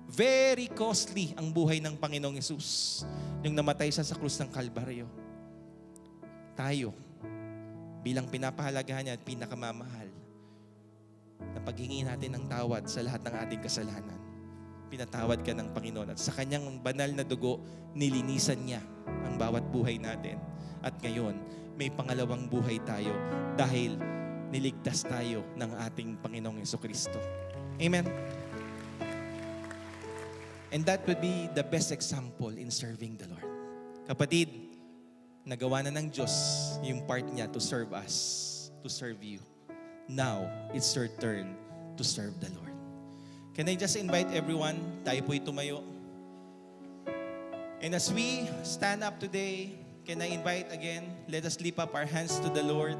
very costly ang buhay ng Panginoong Hesus. Yung namatay siya sa krus ng Kalbaryo. Tayo, bilang pinapahalagahan niya at pinakamamahal, na paghingi natin ng tawad sa lahat ng ating kasalanan. Pinatawad ka ng Panginoon. At sa kanyang banal na dugo, nilinisan niya ang bawat buhay natin. At ngayon, may pangalawang buhay tayo dahil niligtas tayo ng ating Panginoong Jesucristo. Amen? And that would be the best example in serving the Lord. Kapatid, nagawa na ng Diyos yung part niya to serve us, to serve you. now it's your turn to serve the Lord. Can I just invite everyone, tayo po'y tumayo. And as we stand up today, can I invite again, let us lift up our hands to the Lord.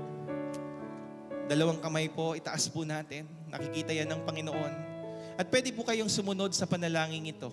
Dalawang kamay po, itaas po natin. Nakikita yan ng Panginoon. At pwede po kayong sumunod sa panalangin ito.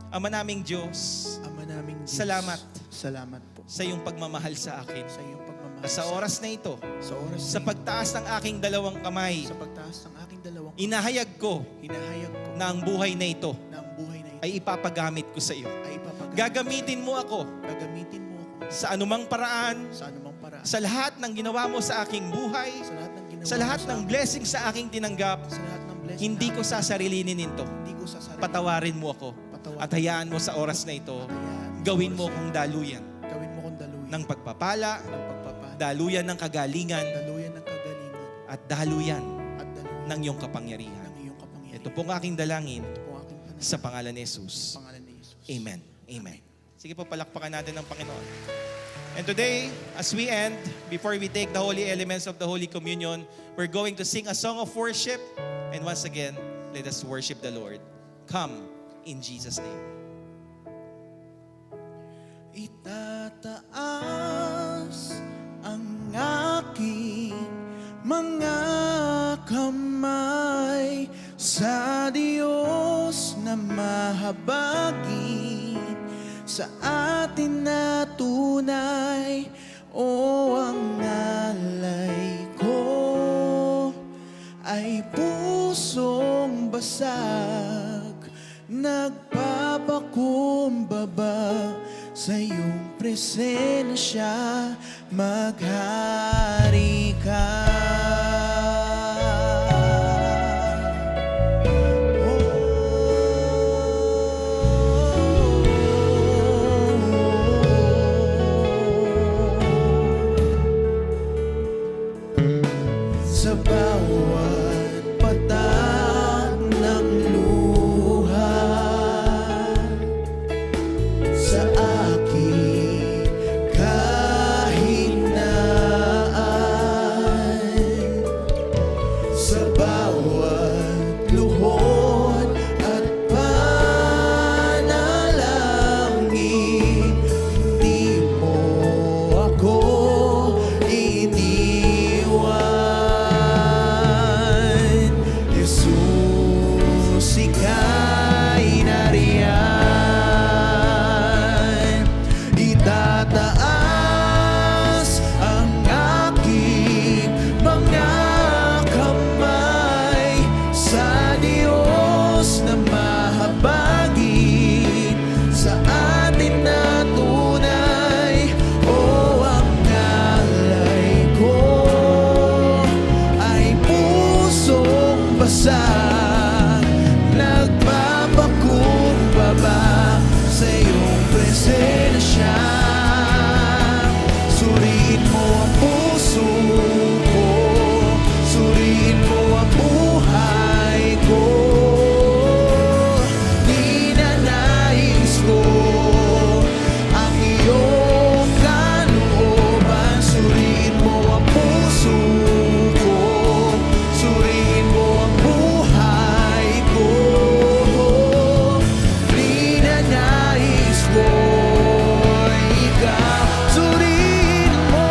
Ama naming Diyos,
Ama naming Diyos,
Salamat.
Salamat po
sa iyong pagmamahal sa akin.
sa iyong pagmamahal.
Sa oras na ito,
sa oras
sa
na
pagtaas ng aking dalawang kamay,
sa pagtaas ng aking dalawang
inahayag ko
hinahayag ko
na ang buhay na ito
na ang buhay na ito
ay ipapagamit ko sa iyo.
ay ipapagamit.
Gagamitin mo ako
Gagamitin mo ako
sa anumang paraan,
sa anumang paraan.
sa lahat ng ginawa mo sa aking buhay,
Sa lahat ng ginawa
sa lahat
mo
ng
akin,
blessing sa aking tinanggap,
sa lahat ng blessing
hindi ko
na
sasarilinin ito.
hindi ko sasarili.
Patawarin mo ako
Patawarin.
at hayaan mo sa oras na ito,
Hayaan mo
gawin
sa
mo
oras
kong daluyan
na- Gawin mo kong daluyan
ng pagpapala,
ng pagpapala.
daluyan ng kagalingan,
Daluyan ng kagalingan
at daluyan
at daluyan
ng iyong kapangyarihan.
ng iyong kapangyarihan.
Ito pong aking dalangin
Ito po aking panalangin
sa pangalan ni Jesus.
sa pangalan ni Jesus.
Amen. Amen. Sige po, palakpakan natin ng Panginoon. And today, as we end, before we take the holy elements of the Holy Communion, we're going to sing a song of worship. And once again, let us worship the Lord. Come in Jesus' name.
Itataas ang aking mga kamay sa Diyos na mahabagin, sa atin na tunay, o ang alay ko ay pusong basag, nagpapakumbaba sa iyong presensya, maghari ka. Sa bawat patak ng luha, sa aking kahinaan, sa bawat luhod at panalangin, hindi mo ako iniwan. Jesus, ika'y nariyan. Itataas ang aking mga kamay sa Diyos na mahabagin, sa atin na tunay, o ang alay ko ay pusong basag, nagpapakumbaba sa iyong presensya. Suriin mo ang puso ko, suriin mo ang buhay ko. Ninanais ko ang iyong kalooban. Suriin mo ang puso ko, suriin mo ang buhay ko. Ninanais ko ikaw, suriin mo,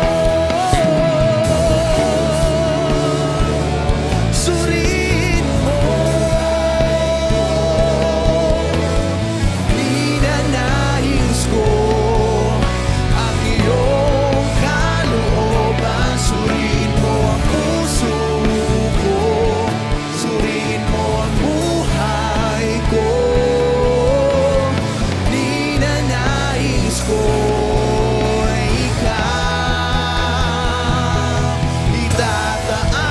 suriin mo. Ninanais ko ang iyong kalooban. Suriin mo ang puso ko, suriin mo ang buhay ko. Ninanais ko ikaw.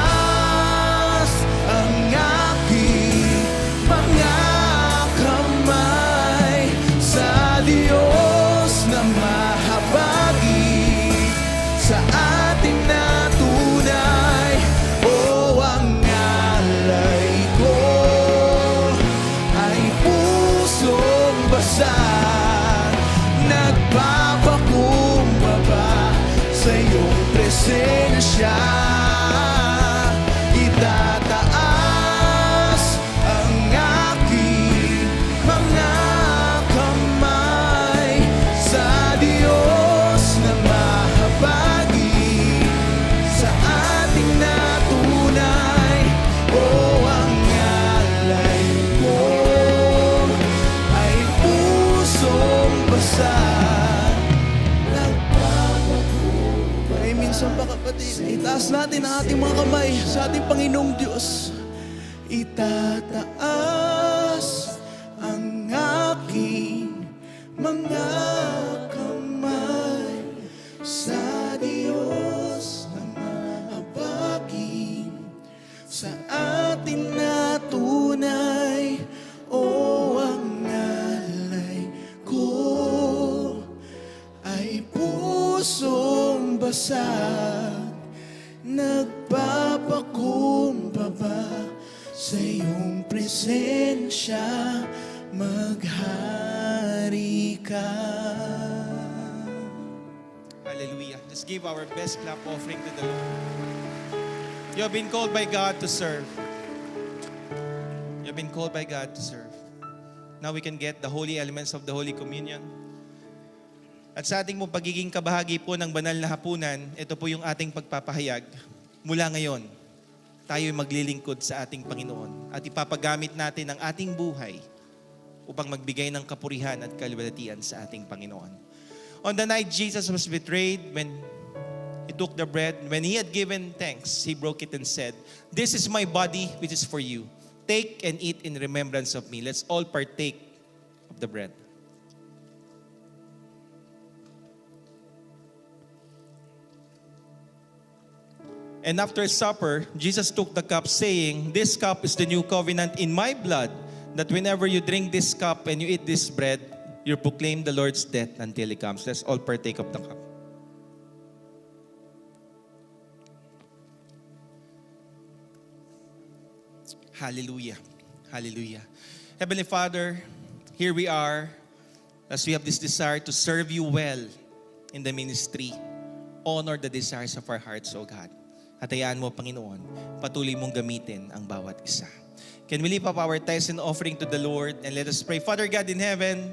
Itataas ang aking mga kamay sa Diyos na mahabagin, sa ating na tunay, o ang alay ko ay pusong basag, nagpapakumbaba basag. Ay minsan pa kapatid, itaas natin ang ating mga kamay sa ating Panginoong Diyos. Itataas ang aking mga kamay sa Diyos na mahabagin, sa atin na tunay, o ang alay ko ay pusong basag, nagpapakumbaba sa iyong presensya, maghari ka.
Hallelujah. Just give our best clap offering to the Lord. You have been called by God to serve. You have been called by God to serve. Now we can get the holy elements of the Holy Communion. At sa ating pagiging kabahagi po ng banal na hapunan, ito po yung ating pagpapahayag. Mula ngayon, tayo'y maglilingkod sa ating Panginoon at ipapagamit natin ang ating buhay upang magbigay ng kapurihan at kaluwalhatian sa ating Panginoon. On the night Jesus was betrayed, when He took the bread, when He had given thanks, He broke it and said, "This is my body which is for you. Take and eat in remembrance of me." Let's all partake of the bread. And after supper, Jesus took the cup, saying, "This cup is the new covenant in my blood, that whenever you drink this cup and you eat this bread, you proclaim the Lord's death until He comes." Let's all partake of the cup. Hallelujah. Hallelujah. Heavenly Father, here we are as we have this desire to serve you well in the ministry. Honor the desires of our hearts, O God. At hayaan mo, Panginoon, patuloy mong gamitin ang bawat isa. Can we lift up our tithes and offering to the Lord and let us pray. Father God in heaven,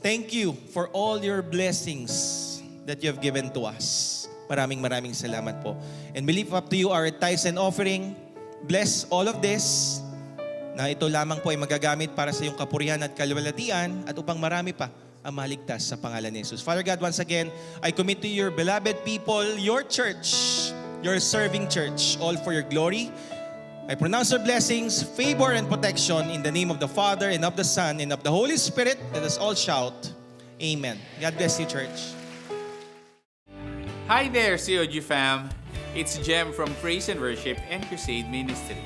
thank you for all your blessings that you have given to us. Maraming salamat po. And we lift up to you our tithes and offering. Bless all of this na ito lamang po ay magagamit para sa iyong kapurihan at kaluwalhatian at upang marami pa ang maligtas sa pangalan ni Jesus. Father God, once again, I commit to your beloved people, your church, your serving church, all for your glory. I pronounce your blessings, favor, and protection in the name of the Father, and of the Son, and of the Holy Spirit. Let us all shout, Amen. God bless you, church.
Hi there, COG fam! It's Jem from Praise and Worship and Crusade Ministry.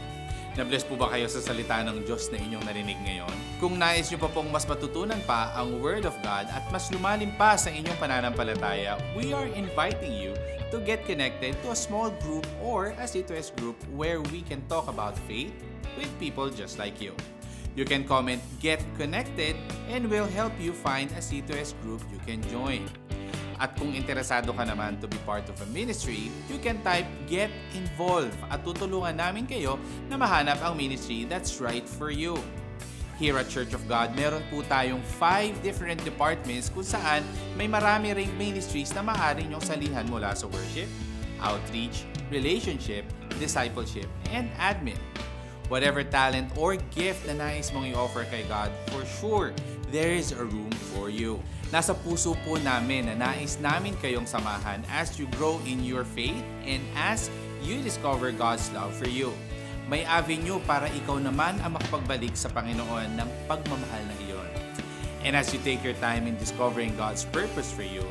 Na-bless po ba kayo sa salita ng Diyos na inyong narinig ngayon? Kung nais nyo pa pong mas matutunan pa ang Word of God at mas lumalim pa sa inyong pananampalataya, we are inviting you to get connected to a small group or a C2S group where we can talk about faith with people just like you. You can comment "Get Connected" and we'll help you find a C2S group you can join. At kung interesado ka naman to be part of a ministry, you can type "Get Involved" at tutulungan namin kayo na mahanap ang ministry that's right for you. Here at Church of God, meron po tayong 5 different departments kung saan may marami ring ministries na maaari nyong salihan mula sa worship, outreach, relationship, discipleship, and admin. Whatever talent or gift na nais mong i-offer kay God, for sure, there is a room for you. Nasa puso po namin na nais namin kayong samahan as you grow in your faith and as you discover God's love for you. May avenue para ikaw naman ang makapagbalik sa Panginoon ng pagmamahal na iyon. And as you take your time in discovering God's purpose for you,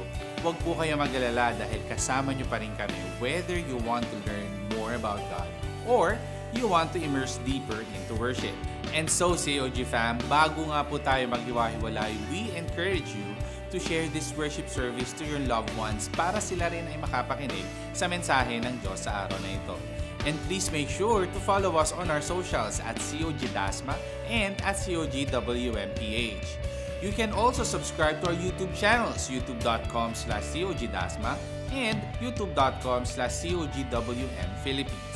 huwag po kayo mag-alala dahil kasama nyo pa rin kami whether you want to learn more about God or you want to immerse deeper into worship. And so, COG fam, bago nga po tayo maghiwa-hiwalay, we encourage you to share this worship service to your loved ones para sila rin ay makapakinig sa mensahe ng Diyos sa araw na ito. And please make sure to follow us on our socials at COG Dasma and at COGWMPH. You can also subscribe to our YouTube channels, youtube.com/COGDasma and youtube.com/COGWMPhilippines.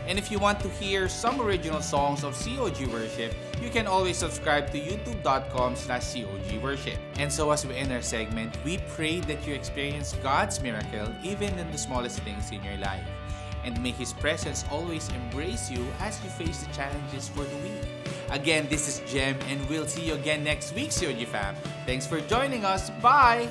And if you want to hear some original songs of COG Worship, you can always subscribe to youtube.com/COGWorship. And so as we end our segment, we pray that you experience God's miracle even in the smallest things in your life. and may His presence always embrace you as you face the challenges for the week. Again, this is Jem, and we'll see you again next week, COG fam. Thanks for joining us. Bye!